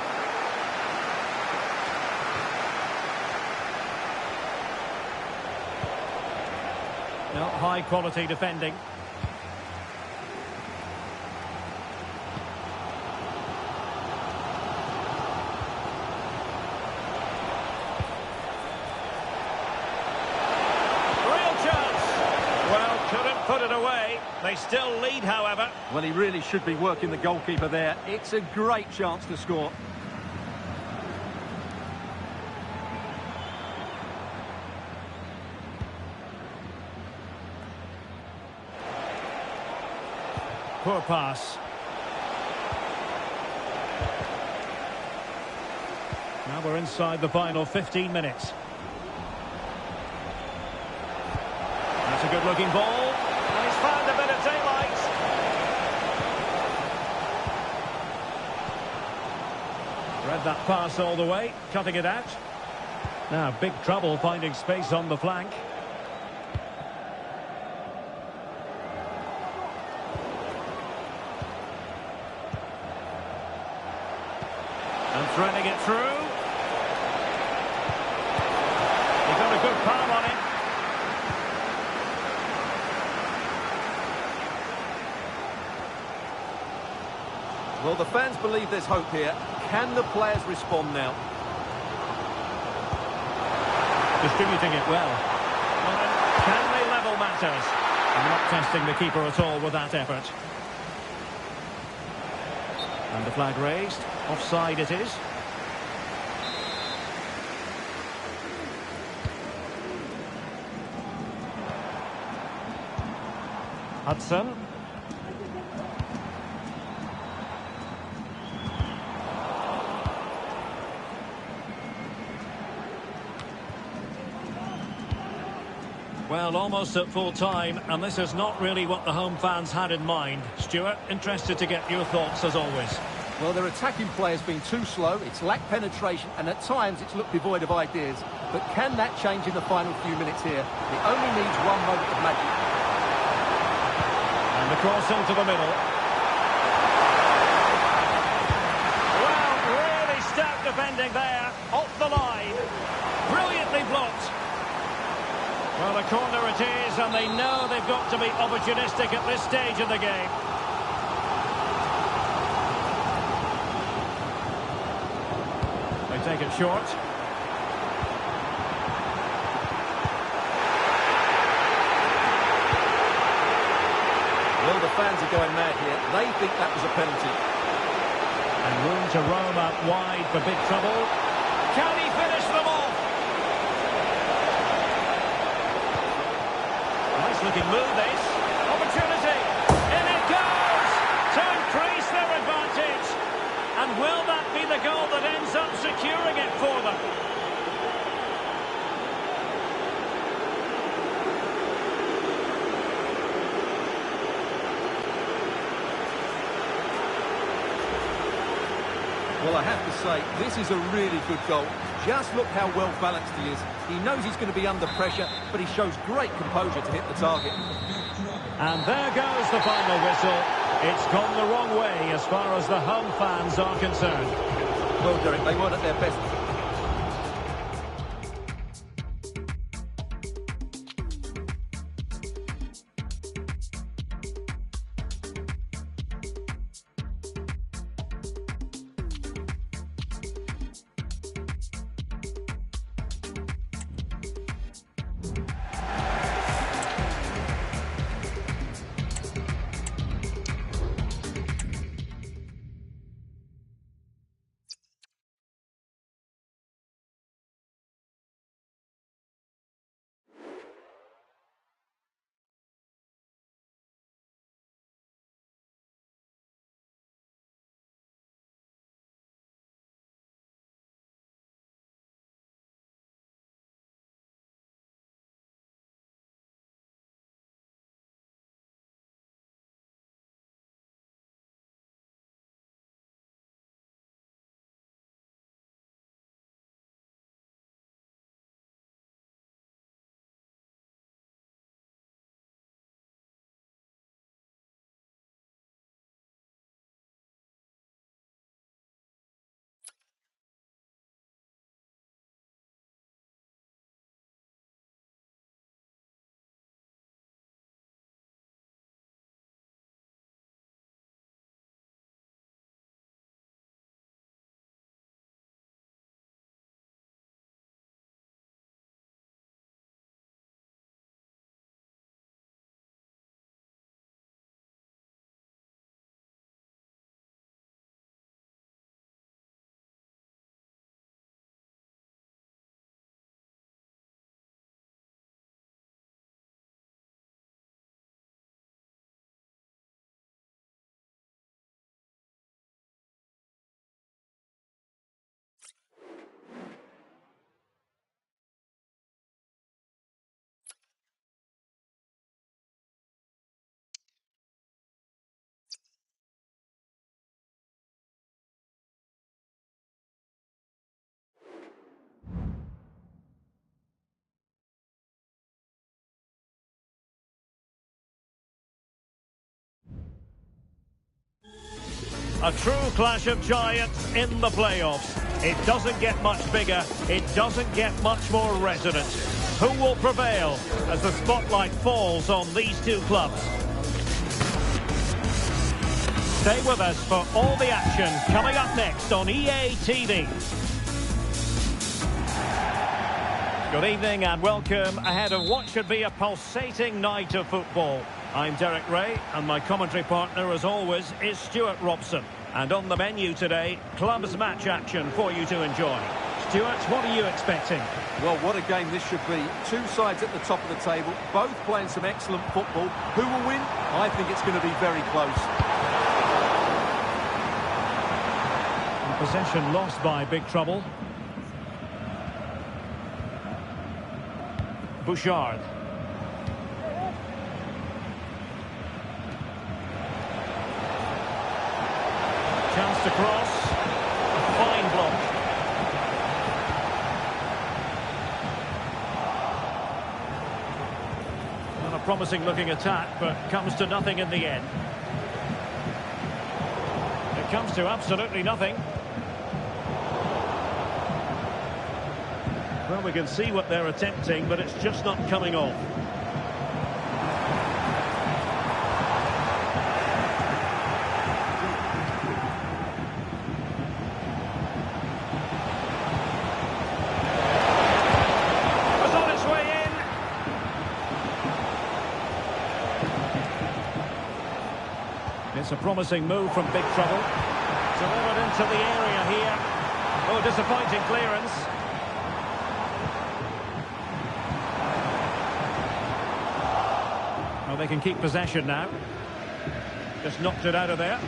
No, high quality defending. Real chance. Well, couldn't put it away. They still lead, however. Well, he really should be working the goalkeeper there. It's a great chance to score. Poor pass. Now we're inside the final 15 minutes. That's a good-looking ball. And he's found a bit of daylight. Read that pass all the way, cutting it out. Now, big trouble finding space on the flank. And threading it through. He got a good palm on him. Well, the fans believe there's hope here. Can the players respond now? Distributing it well. Can they level matters? And not testing the keeper at all with that effort. And the flag raised. Offside it is. Hudson. Well, almost at full time, and this is not really what the home fans had in mind. Stuart, interested to get your thoughts as always. Well, their attacking play has been too slow, it's lacked penetration, and at times it's looked devoid of ideas. But can that change in the final few minutes here? It only needs one moment of magic. And the cross into the middle. Well, really stout defending there, off the line. Brilliantly blocked. Well, a corner it is, and they know they've got to be opportunistic at this stage of the game. They take it short. Well, the fans are going mad here. They think that was a penalty. And room to roam out wide for big trouble. Can he finish them off? looking move, this. Opportunity. In it goes! To increase their advantage. And will that be the goal that ends up securing it for them? Well, I have to say, this is a really good goal. Just look how well balanced he is. He knows he's going to be under pressure, but he shows great composure to hit the target. And there goes the final whistle. It's gone the wrong way as far as the home fans are concerned. Well, Derek, they weren't at their best. A true clash of giants in the playoffs. It doesn't get much bigger. It doesn't get much more resonant. Who will prevail as the spotlight falls on these two clubs? Stay with us for all the action coming up next on EA TV. Good evening and welcome ahead of what should be a pulsating night of football. I'm Derek Ray and my commentary partner as always is Stuart Robson. And on the menu today, clubs match action for you to enjoy. Stuart, what are you expecting? Well, what a game this should be. Two sides at the top of the table, both playing some excellent football. Who will win? I think it's going to be very close. Possession lost by big trouble. Bouchard. Chance to cross. A fine block. Not a promising looking attack, but comes to nothing in the end. It comes to absolutely nothing. Well, we can see what they're attempting, but it's just not coming off. It's on its way in. It's a promising move from big trouble. Delivered into the area here. Oh, disappointing clearance. they can keep possession now. Just knocked it out of there.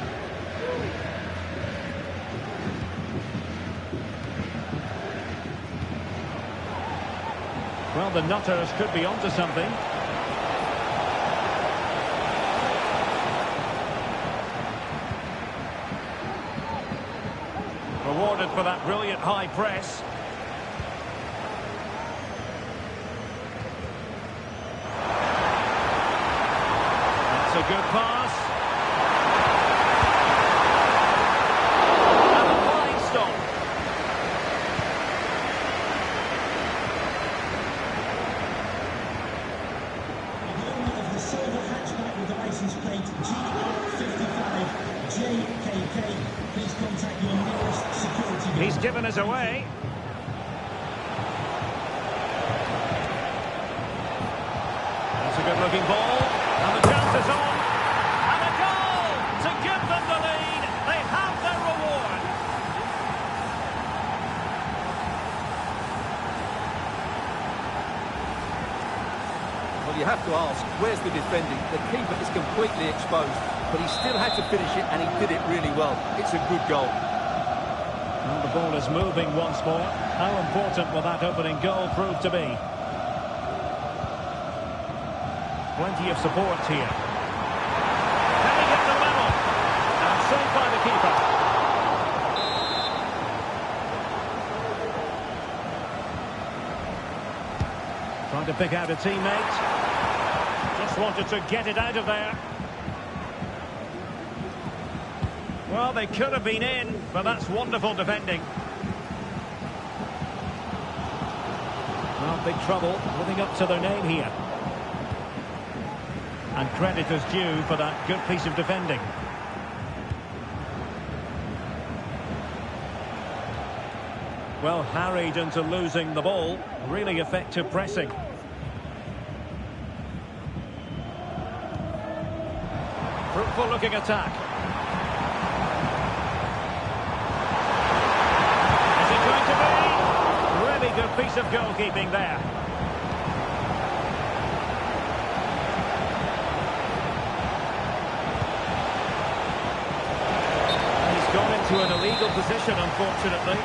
Well, the Nutters could be onto something. Rewarded for that brilliant high press. That's a good pass. And a fine stop. The owner of the silver hatchback with the license plate GR55 JKK. Please contact your nearest security guard. He's given us away. That's a good-looking ball. And the chance is on. And a goal to give them the lead. They have their reward. Well, you have to ask, where's the defending? The keeper is completely exposed, but he still had to finish it, and he did it really well. It's a good goal. And the ball is moving once more. How important will that opening goal prove to be? Plenty of support here. Can he get the level? And saved by the keeper. Trying to pick out a teammate. Just wanted to get it out of there. Well, they could have been in, but that's wonderful defending. Well, big trouble, living up to their name here. And credit is due for that good piece of defending. Well, harried into losing the ball. Really effective pressing. Fruitful looking attack. Is it going to be? Really good piece of goalkeeping there. He's gone into an illegal position, unfortunately.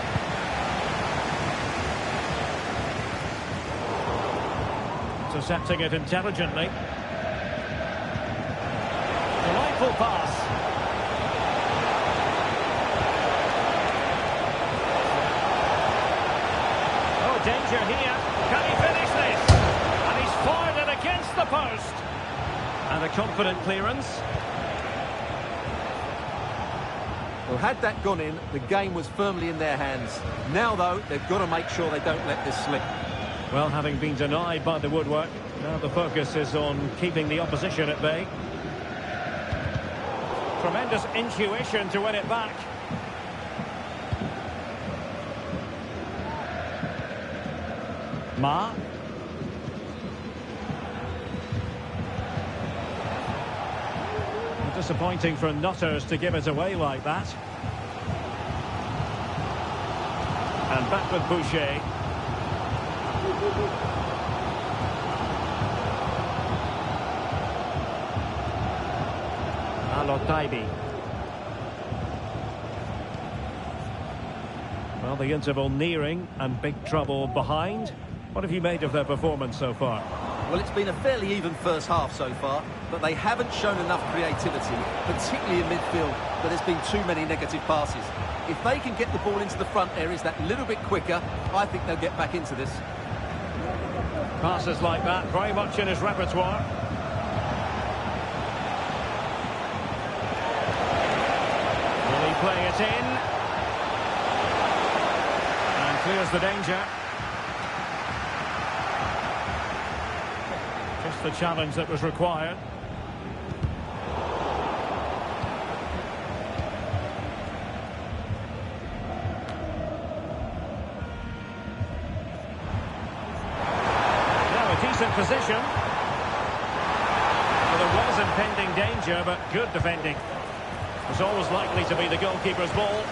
Intercepting it intelligently. Delightful pass. Oh, danger here. Can he finish this? And he's fired it against the post. And a confident clearance. Well, had that gone in, the game was firmly in their hands. Now, though, they've got to make sure they don't let this slip. Well, having been denied by the woodwork, now the focus is on keeping the opposition at bay. Tremendous intuition to win it back. Ma. Disappointing for Nutters to give it away like that. And back with Boucher. Taibi. Well, the interval nearing and big trouble behind. What have you made of their performance so far? Well, it's been a fairly even first half so far, but they haven't shown enough creativity, particularly in midfield, that there's been too many negative passes. If they can get the ball into the front areas that little bit quicker, I think they'll get back into this. Passes like that, very much in his repertoire. Will he play it in? And clears the danger. Just the challenge that was required. Decent position. Well, there was impending danger, but good defending. It was always likely to be the goalkeeper's ball.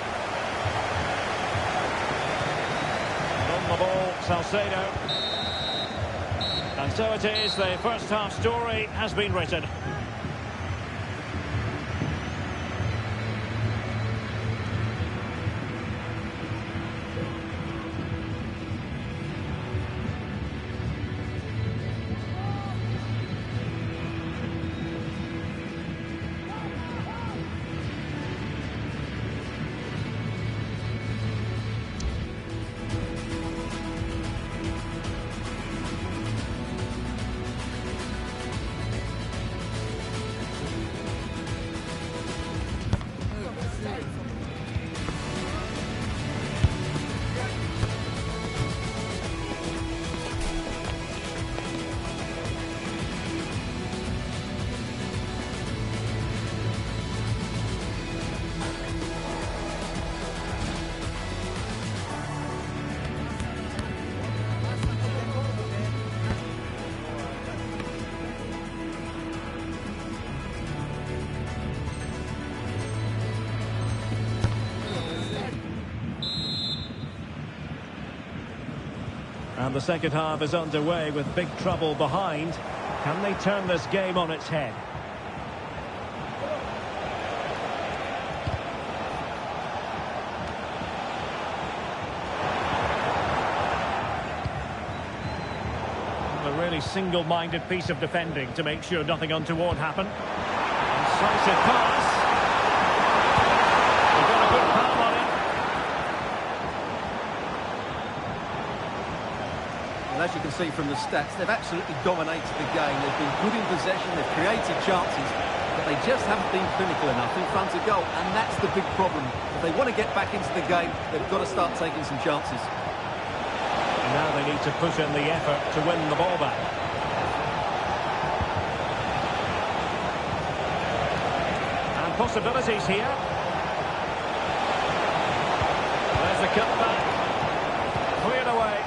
On the ball, Salcedo. And so it is, the first half story has been written. And the second half is underway with big trouble behind. Can they turn this game on its head? A really single-minded piece of defending to make sure nothing untoward happened. Incisive pass. They've got a good palm on it. And as you can see from the stats, they've absolutely dominated the game. They've been good in possession, they've created chances, but they just haven't been clinical enough in front of goal, and that's the big problem. If they want to get back into the game, they've got to start taking some chances. And now they need to put in the effort to win the ball back. And possibilities here. There's the cutback. Cleared away.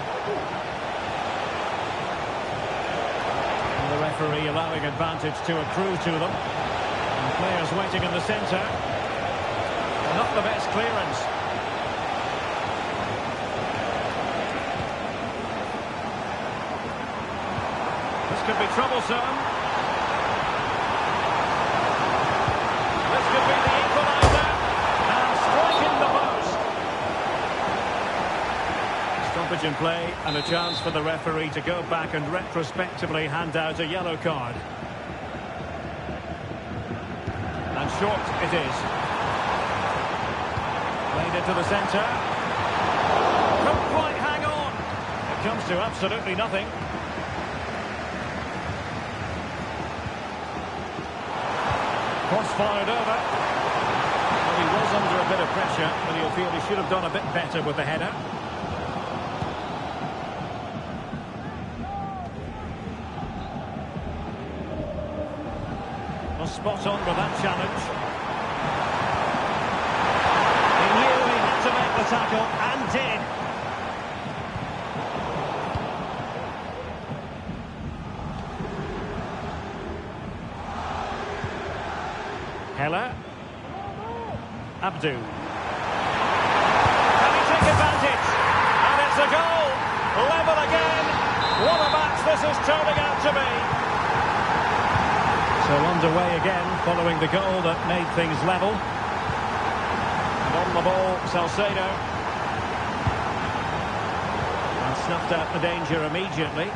And the referee allowing advantage to accrue to them. And players waiting in the centre. Not the best clearance. This could be troublesome. This could be the equaliser. And striking the post. Stoppage in play and a chance for the referee to go back and retrospectively hand out a yellow card. And short it is. Played into the centre. Couldn't quite hang on. It comes to absolutely nothing. Cross fired over. Well, he was under a bit of pressure, but he'll feel he should have done a bit better with the header. Well, spot on with that challenge. He knew he had to make the tackle, and did. Heller. Abdu. Can he take advantage? And it's a goal! Level again! What a match this is turning out to be! So underway again, following the goal that made things level. And on the ball, Salcedo. And snuffed out the danger immediately.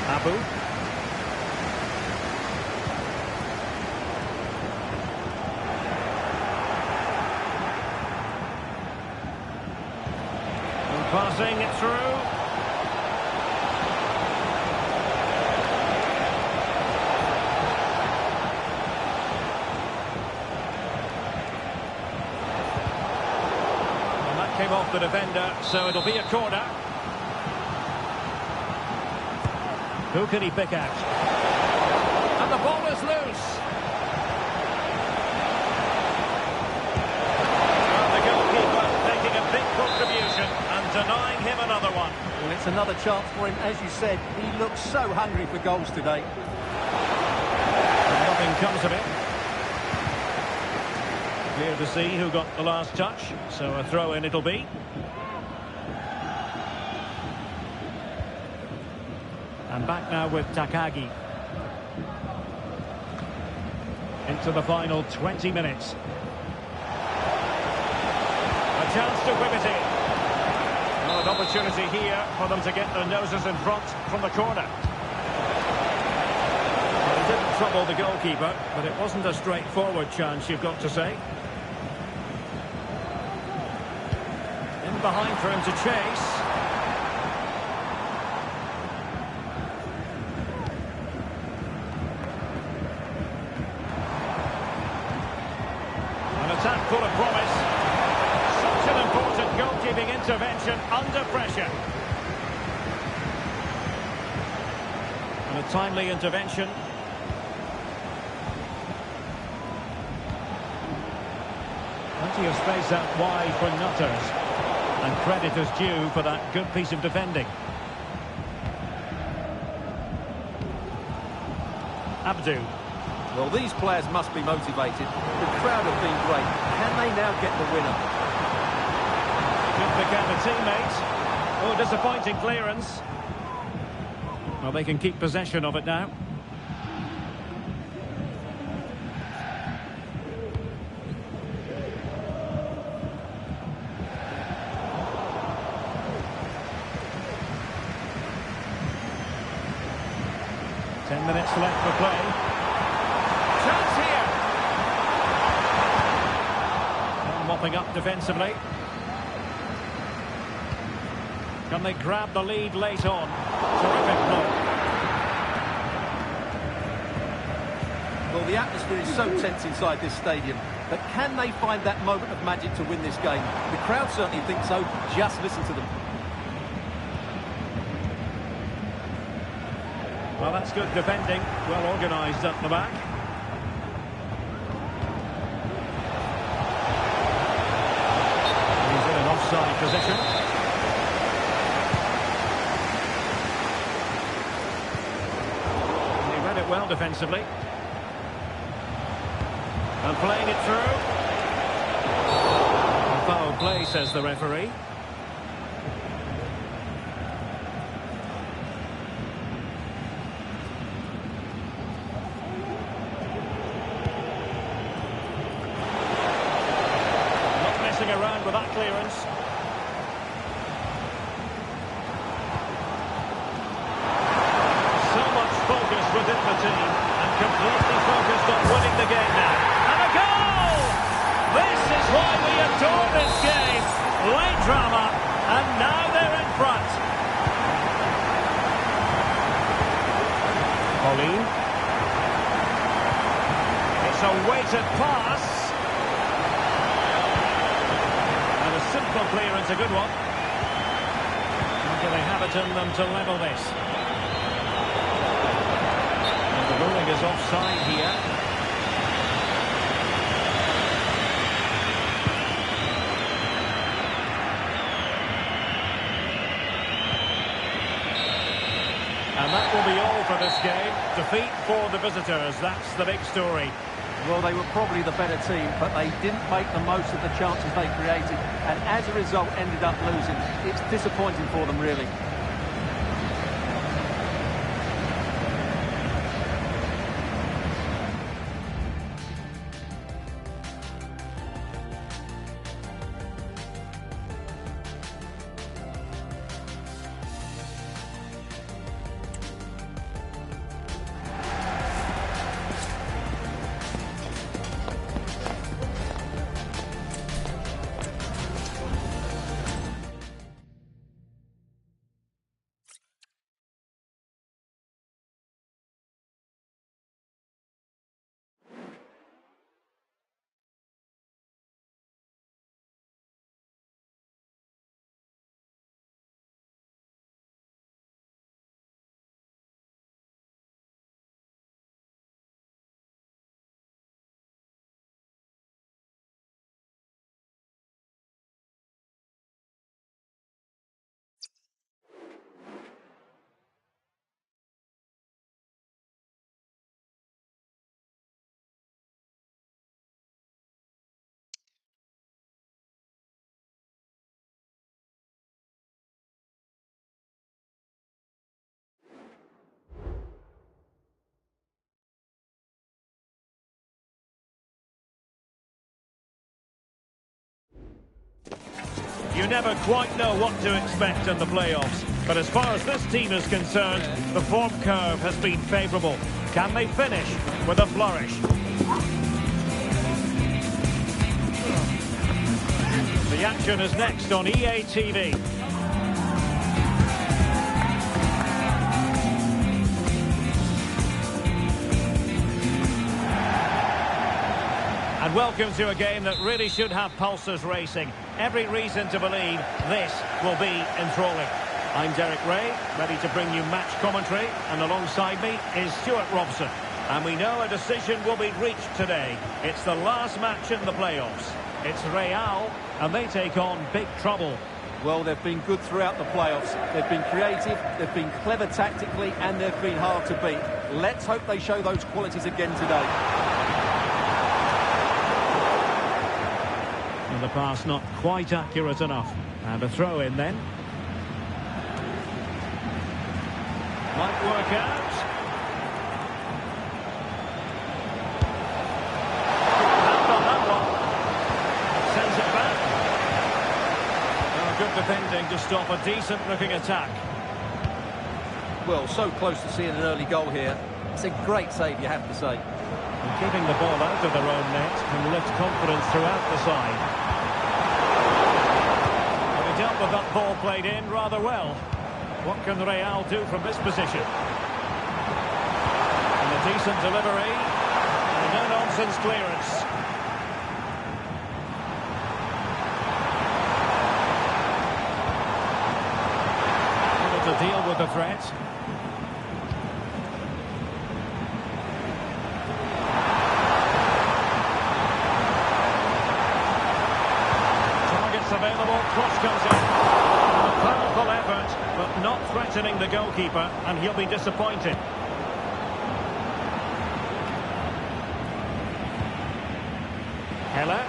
Abu. And passing it through. And that came off the defender, so it'll be a corner. Who can he pick out? And the ball is loose. Well, the goalkeeper making a big contribution and denying him another one. Well, it's another chance for him. As you said, he looks so hungry for goals today. And nothing comes of it. Clear to see who got the last touch, so a throw-in it'll be. And back now with Takagi. Into the final 20 minutes. A chance to whip it in. Well, an opportunity here for them to get their noses in front from the corner. Well, it didn't trouble the goalkeeper, but it wasn't a straightforward chance, you've got to say. In behind for him to chase. Attack full of promise. Such an important goalkeeping intervention under pressure. And a timely intervention. Plenty of space out wide for Nutters. And credit is due for that good piece of defending. Abdu. Well, these players must be motivated. The crowd have been great. Can they now get the winner? Could become a teammate. Oh, disappointing clearance. Well, they can keep possession of it now. Ten minutes left for play. Chance here. Mopping up defensively. Can they grab the lead late on? Terrific block. Well, the atmosphere is so tense inside this stadium, but can they find that moment of magic to win this game? The crowd certainly think so. Just listen to them. Well, that's good defending. Well organised at the back. He's in an offside position. And he read it well defensively. And playing it through. Foul play, says the referee. Around with that clearance. So much focus within the team and completely focused on winning the game now. And a goal! This is why we adore this game. Late drama, and now they're in front. Pauline. It's a weighted pass. Simple clearance, a good one. And do they have it in them to level this? And the ruling is offside here. And that will be all for this game. Defeat for the visitors, that's the big story. Well, they were probably the better team, but they didn't make the most of the chances they created, and as a result ended up losing. It's disappointing for them, really. You never quite know what to expect in the playoffs. But as far as this team is concerned, the form curve has been favourable. Can they finish with a flourish? The action is next on EA TV. And welcome to a game that really should have pulses racing. Every reason to believe this will be enthralling. I'm Derek Ray, ready to bring you match commentary, and alongside me is Stuart Robson. And we know a decision will be reached today. It's the last match in the playoffs. It's Real, and they take on big trouble. Well, they've been good throughout the playoffs. They've been creative, they've been clever tactically, and they've been hard to beat. Let's hope they show those qualities again today. And the pass not quite accurate enough. And a throw in then. Might work out. Hand on that one. Sends it back. Oh, good defending to stop a decent-looking attack. Well, so close to seeing an early goal here. It's a great save, you have to say. And keeping the ball out of their own net can lift confidence throughout the side. And he dealt with that ball played in rather well. What can Real do from this position? And a decent delivery. And a no-nonsense clearance. Able to deal with the threat. Targets available. Cross comes in. A powerful effort, but not threatening the goalkeeper, and he'll be disappointed. Heller.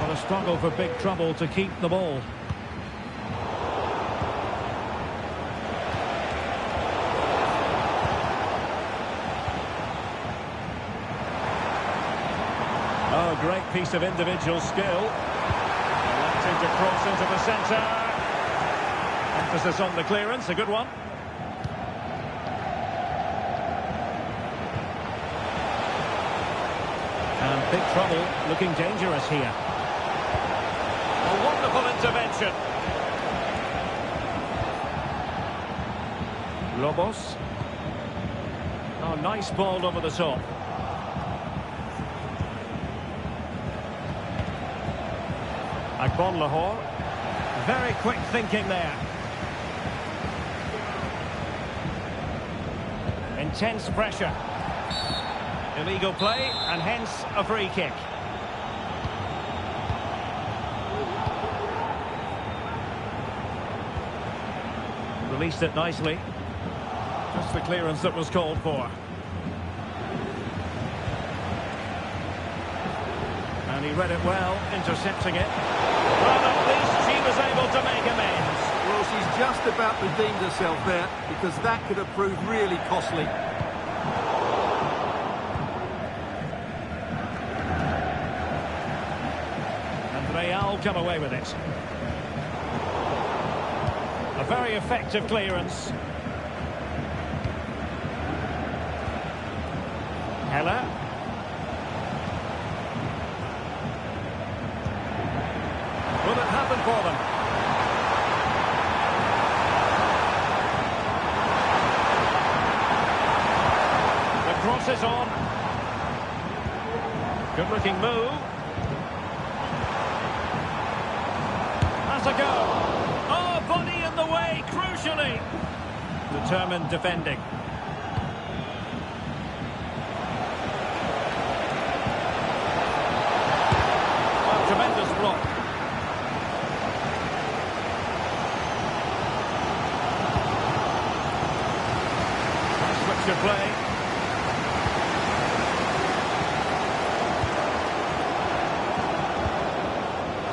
What a struggle for big trouble to keep the ball. Oh, great piece of individual skill. Electing to cross into the centre. Emphasis on the clearance, a good one. And big trouble, looking dangerous here. A wonderful intervention. Lobos. Oh, nice ball over the top. Agbon Lahore. Very quick thinking there. Intense pressure. Illegal play, and hence a free kick. Released it nicely. Just the clearance that was called for. And he read it well, intercepting it. Well, at least she was able to make amends. Well, she's just about redeemed herself there, because that could have proved really costly. And Real come away with it. A very effective clearance. Heller. Will it happen for them? The cross is on. Good looking move. Has a go. Oh, body in the way, crucially. Determined defending. Oh, tremendous block. Switch of play.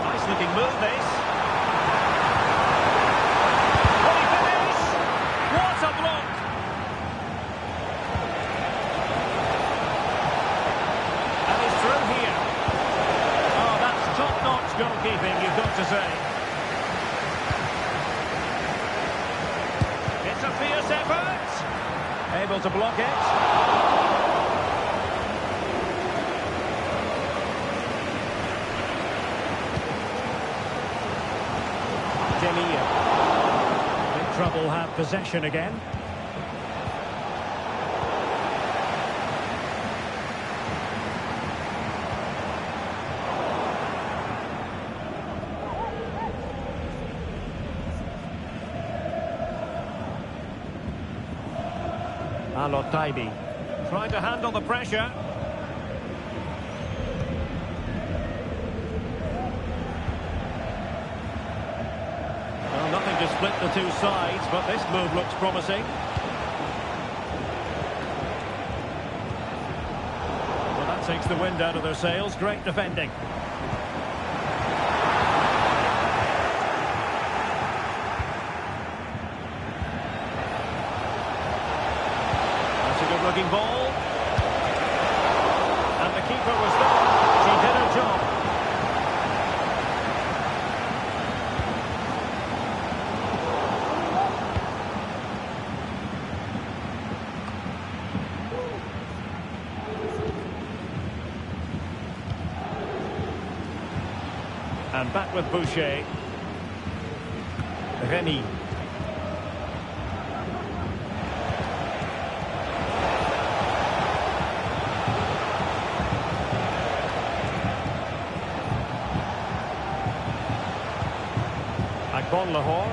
Nice looking move, this. Will he finish? What a block! And he's through here. Oh, that's top-notch goalkeeping, you've got to say. Able to block it. Big trouble, have possession again. Taibi trying to handle the pressure. Well, nothing to split the two sides, but this move looks promising. Well, that takes the wind out of their sails. Great defending. Looking ball, and the keeper was there. She did her job. And back with Boucher. Remy. Bon Lahore.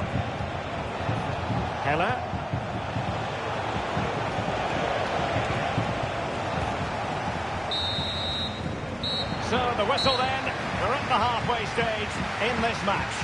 Heller. So the whistle then. We're at the halfway stage in this match.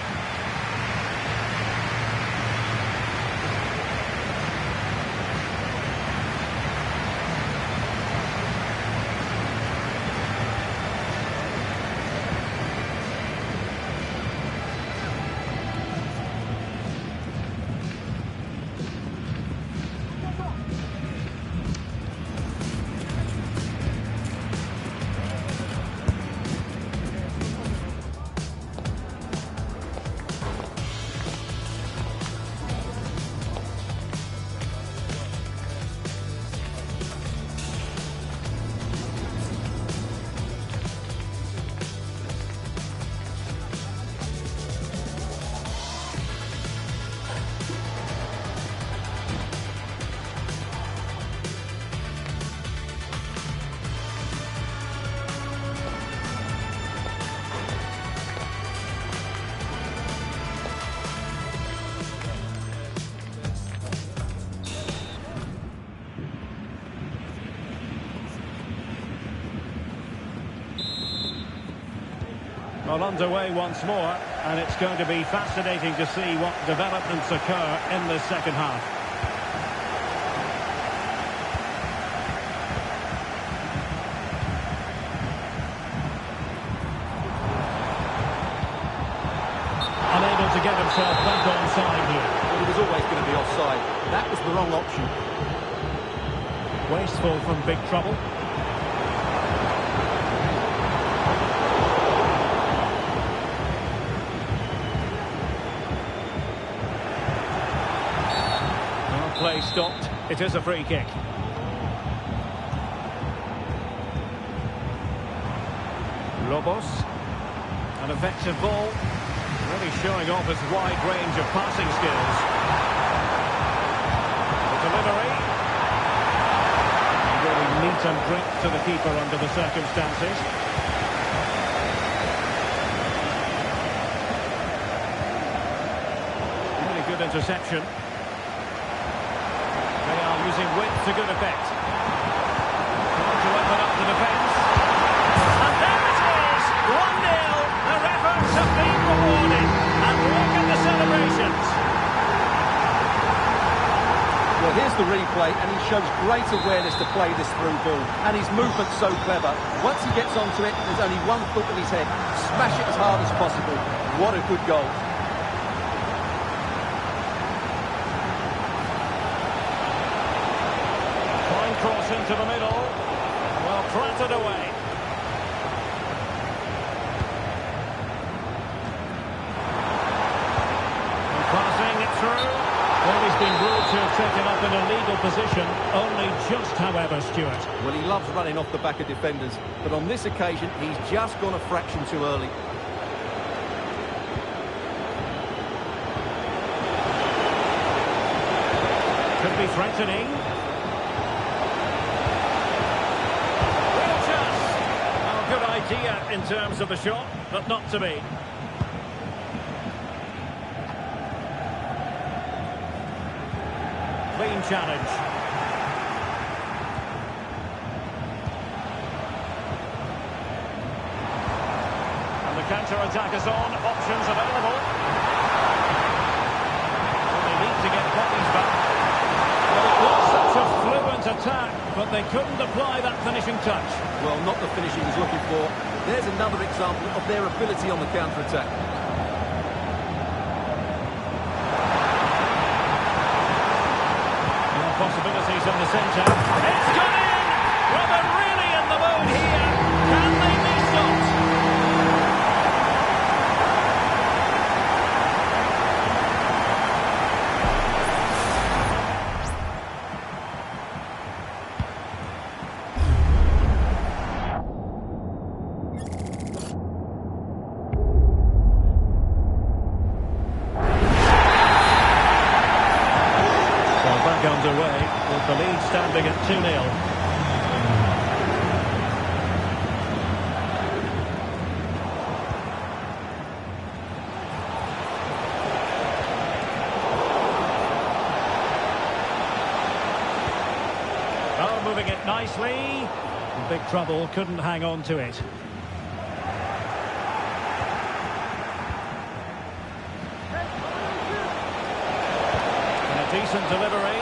Well, underway once more, and it's going to be fascinating to see what developments occur in the second half. Unable to get himself back onside here. Well, he was always going to be offside. That was the wrong option. Wasteful from big trouble. Play stopped. It is a free kick. Lobos. An effective ball. Really showing off his wide range of passing skills. The delivery. Really meat and drink to the keeper under the circumstances. Really good interception. Using width to good effect. Trying to open up the defence. And there it is! 1-0. Their efforts have been rewarded. And look at the celebrations. Well, here's the replay, and he shows great awareness to play this through ball. And his movement's so clever. Once he gets onto it, there's only one thought in his head. Smash it as hard as possible. What a good goal. Cross into the middle. Well, clattered away. And passing it through. Well, he's been ruled to have taken up an illegal position, only just, however, Stuart. Well, he loves running off the back of defenders, but on this occasion, he's just gone a fraction too early. Could be threatening. Real chance. Oh, good idea in terms of the shot, but not to be. Clean challenge. And the counter-attack is on. Options available. Well, they need to get bodies back. Well, it was such a fluent attack, but they couldn't apply that finishing touch. Well, not the finish he was looking for. There's another example of their ability on the counter-attack. Possibilities in the centre. It's gone in! Well, they're really in the mood here. Can they be stopped? Underway with the lead standing at 2-0. Oh, moving it nicely. In big trouble, couldn't hang on to it. And a decent delivery.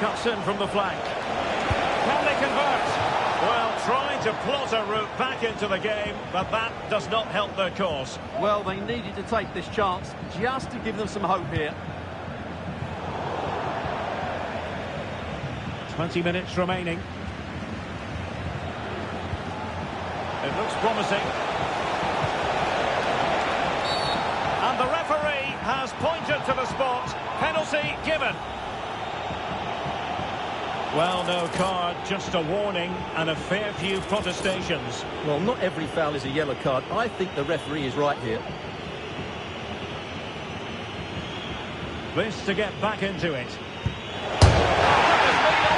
Cuts in from the flank. Can they convert? Well, trying to plot a route back into the game, but that does not help their cause. Well, they needed to take this chance just to give them some hope here. 20 minutes remaining. It looks promising. And the referee has pointed to the spot. Penalty given. Well, no card, just a warning and a fair few protestations. Well, not every foul is a yellow card. I think the referee is right here. This to get back into it. Off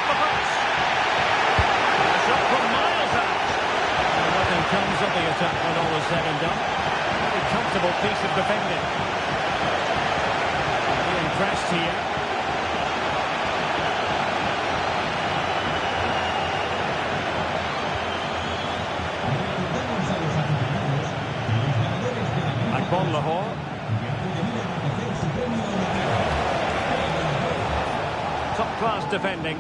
the post. A shot from miles out. And nothing comes of the attack when all is said and done. Very comfortable piece of defending. Being pressed here. Lahore. Top class defending.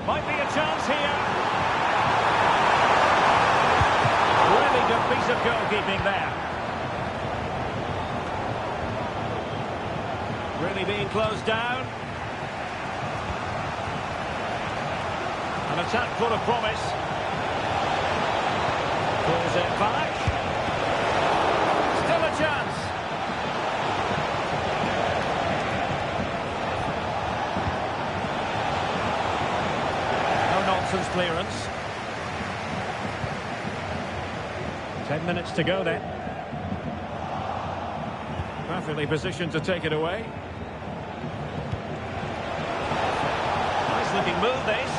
Might be a chance here. Really good piece of goalkeeping there. Really being closed down. An attack full of promise. Pulls it back. Still a chance. No nonsense clearance. 10 minutes to go then. Perfectly positioned to take it away. Nice looking move this.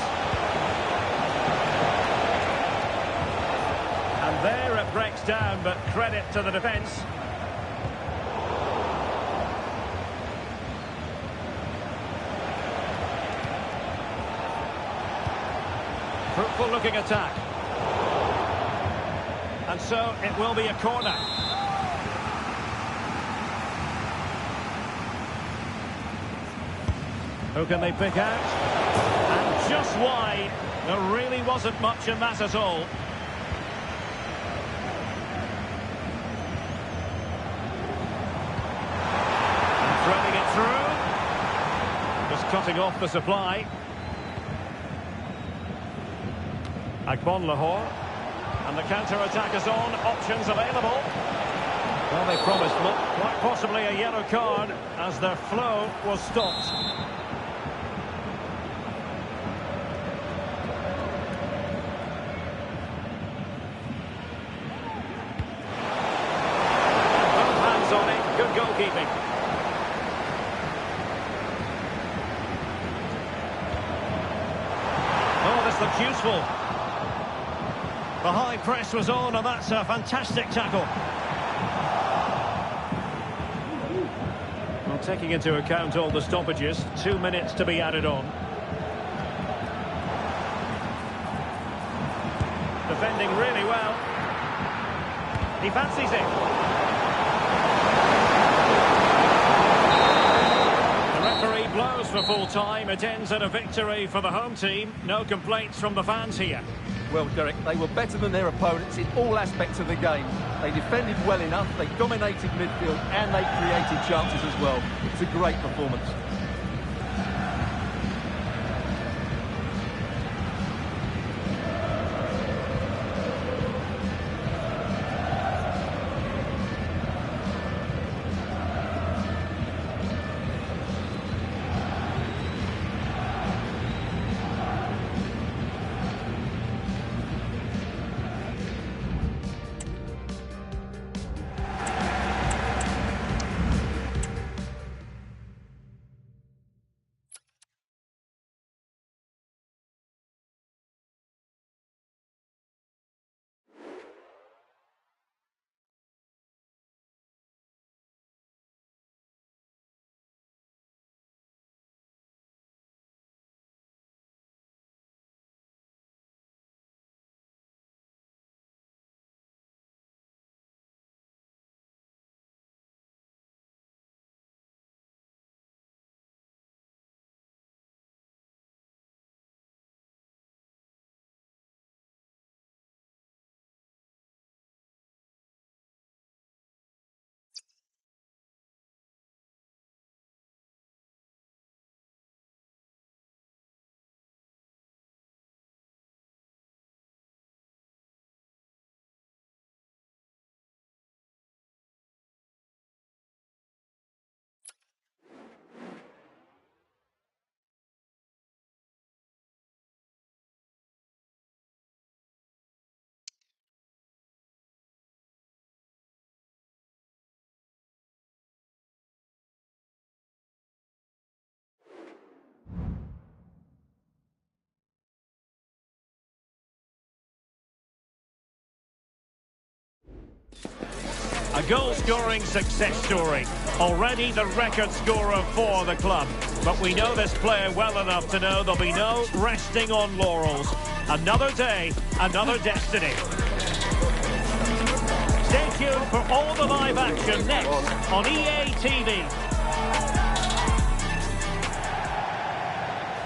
There it breaks down, but credit to the defence. Fruitful looking attack. And so it will be a corner. Who can they pick out? And just wide. There really wasn't much in that at all. Threading it through. Just cutting off the supply. Agbon Lahore. And the counter-attack is on. Options available. Well, they promised quite possibly a yellow card as their flow was stopped. Both hands on it. Good goalkeeping. Oh, this looks useful. The high press was on, and that's a fantastic tackle. Well, taking into account all the stoppages, 2 minutes to be added on. Defending really well. He fancies it. The referee blows for full time. It ends in a victory for the home team. No complaints from the fans here. Well, Derek, they were better than their opponents in all aspects of the game. They defended well enough, they dominated midfield, and they created chances as well. It's a great performance. A goal-scoring success story. Already the record score of 4 the club. But we know this player well enough to know there'll be no resting on laurels. Another day, another destiny. Stay tuned for all the live action next on EA TV.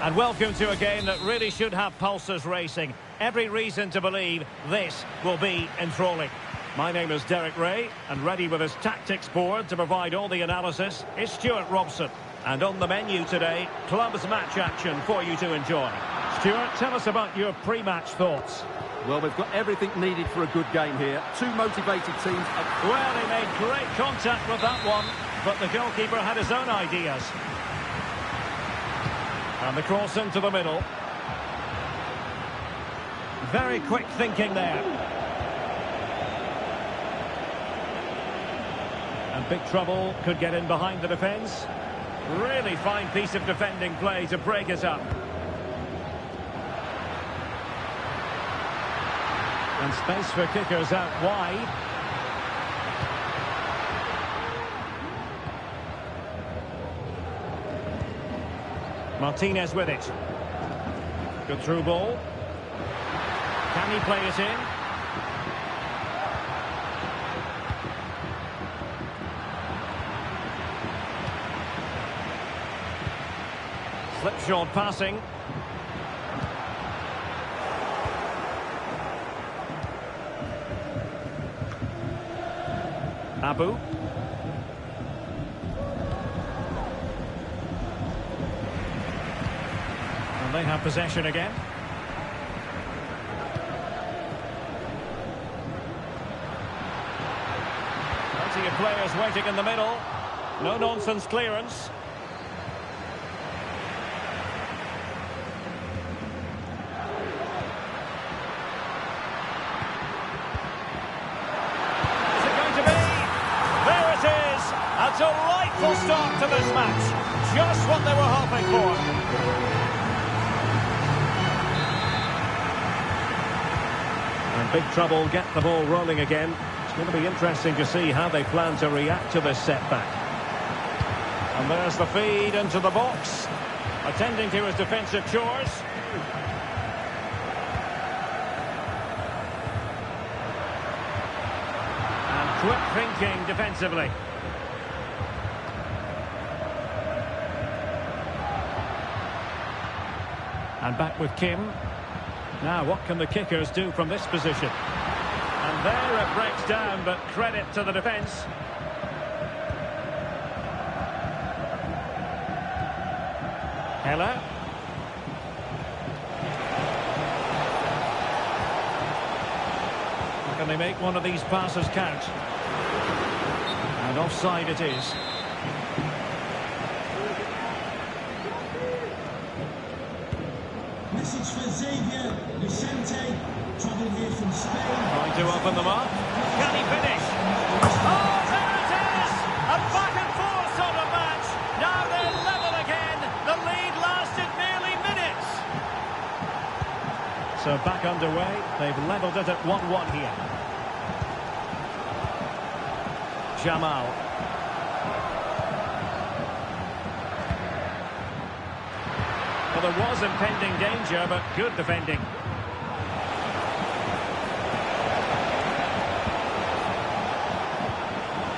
And welcome to a game that really should have pulses racing. Every reason to believe this will be enthralling. My name is Derek Ray, and ready with his tactics board to provide all the analysis is Stuart Robson. And on the menu today, club's match action for you to enjoy. Stuart, tell us about your pre-match thoughts. Well, we've got everything needed for a good game here. Two motivated teams. Well, he made great contact with that one, but the goalkeeper had his own ideas. And the cross into the middle. Very quick thinking there. And big trouble, could get in behind the defence. Really fine piece of defending play to break it up. And space for kickers out wide. Martinez with it. Good through ball. Can he play it in? Slipshod passing. Abu. And they have possession again. Plenty of players waiting in the middle. No-nonsense clearance. A delightful start to this match. Just what they were hoping for. And big trouble, get the ball rolling again. It's going to be interesting to see how they plan to react to this setback. And there's the feed into the box. Attending to his defensive chores. And quick thinking defensively. And back with Kim. Now, what can the kickers do from this position? And there it breaks down, but credit to the defence. Heller. Can they make one of these passes count? And offside it is. Message for Xavier Vicente, travelling here from Spain. Trying to open them up. Can he finish? Oh, there it is! A back and forth sort of match. Now they're level again. The lead lasted nearly minutes. So back underway. They've levelled it at 1-1 here. Jamal. Well, there was impending danger, but good defending.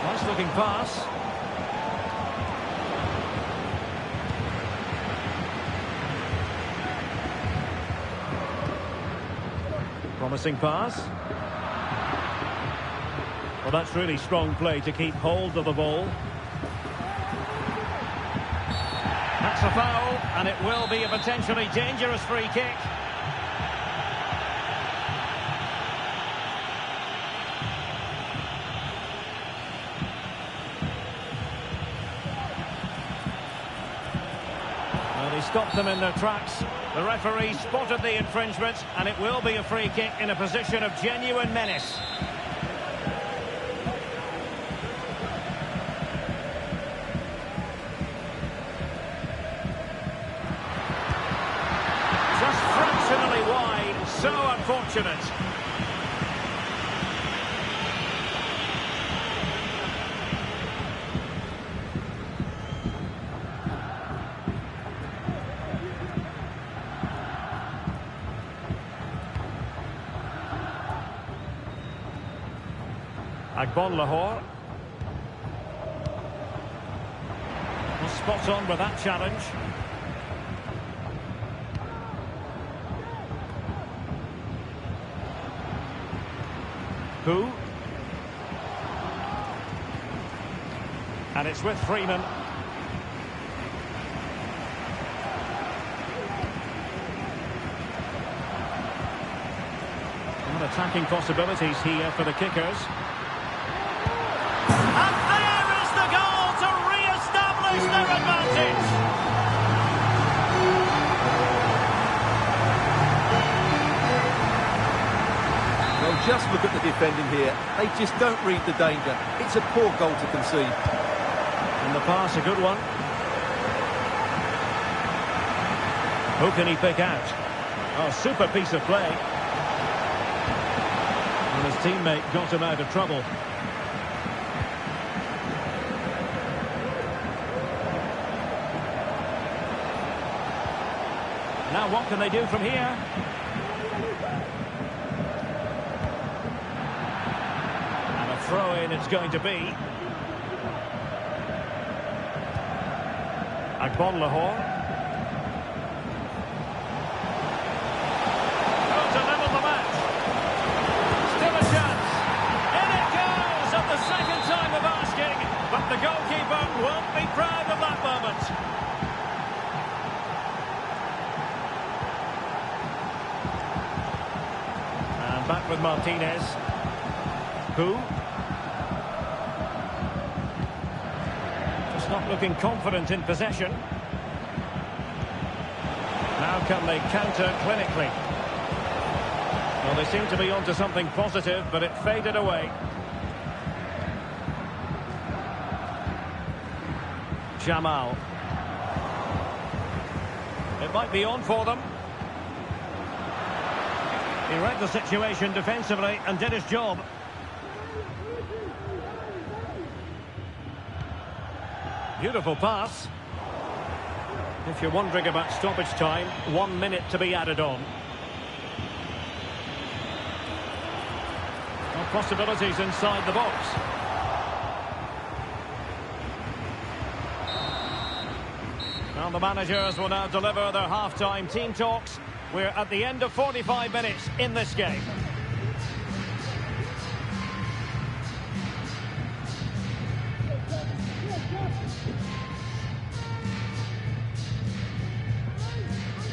Nice looking pass. Promising pass. Well, that's really strong play to keep hold of the ball. That's a foul, and it will be a potentially dangerous free kick. Well, he stopped them in their tracks. The referee spotted the infringement, and it will be a free kick in a position of genuine menace. Wide, so unfortunate. Agbon Lahore. Well, spot on with that challenge. Who? And it's with Freeman. And attacking possibilities here for the kickers. And there is the goal to re-establish their advantage. Well, just look at the defending here. They just don't read the danger. It's a poor goal to concede. And the pass, a good one. Who can he pick out? Oh, super piece of play. And his teammate got him out of trouble. Now what can they do from here? Throw-in it's going to be. Agbon Lahore. Oh, to level the match. Still a chance. In it goes at the second time of goalkeeper won't be proud of that moment. And back with Martinez. Who? Just not looking confident in possession. How can they counter clinically? Well, they seem to be onto something positive, but it faded away. Jamal. It might be on for them. He read the situation defensively and did his job. Beautiful pass. If you're wondering about stoppage time, 1 minute to be added on. Well, possibilities inside the box. Well, the managers will now deliver their half-time team talks. We're at the end of 45 minutes in this game.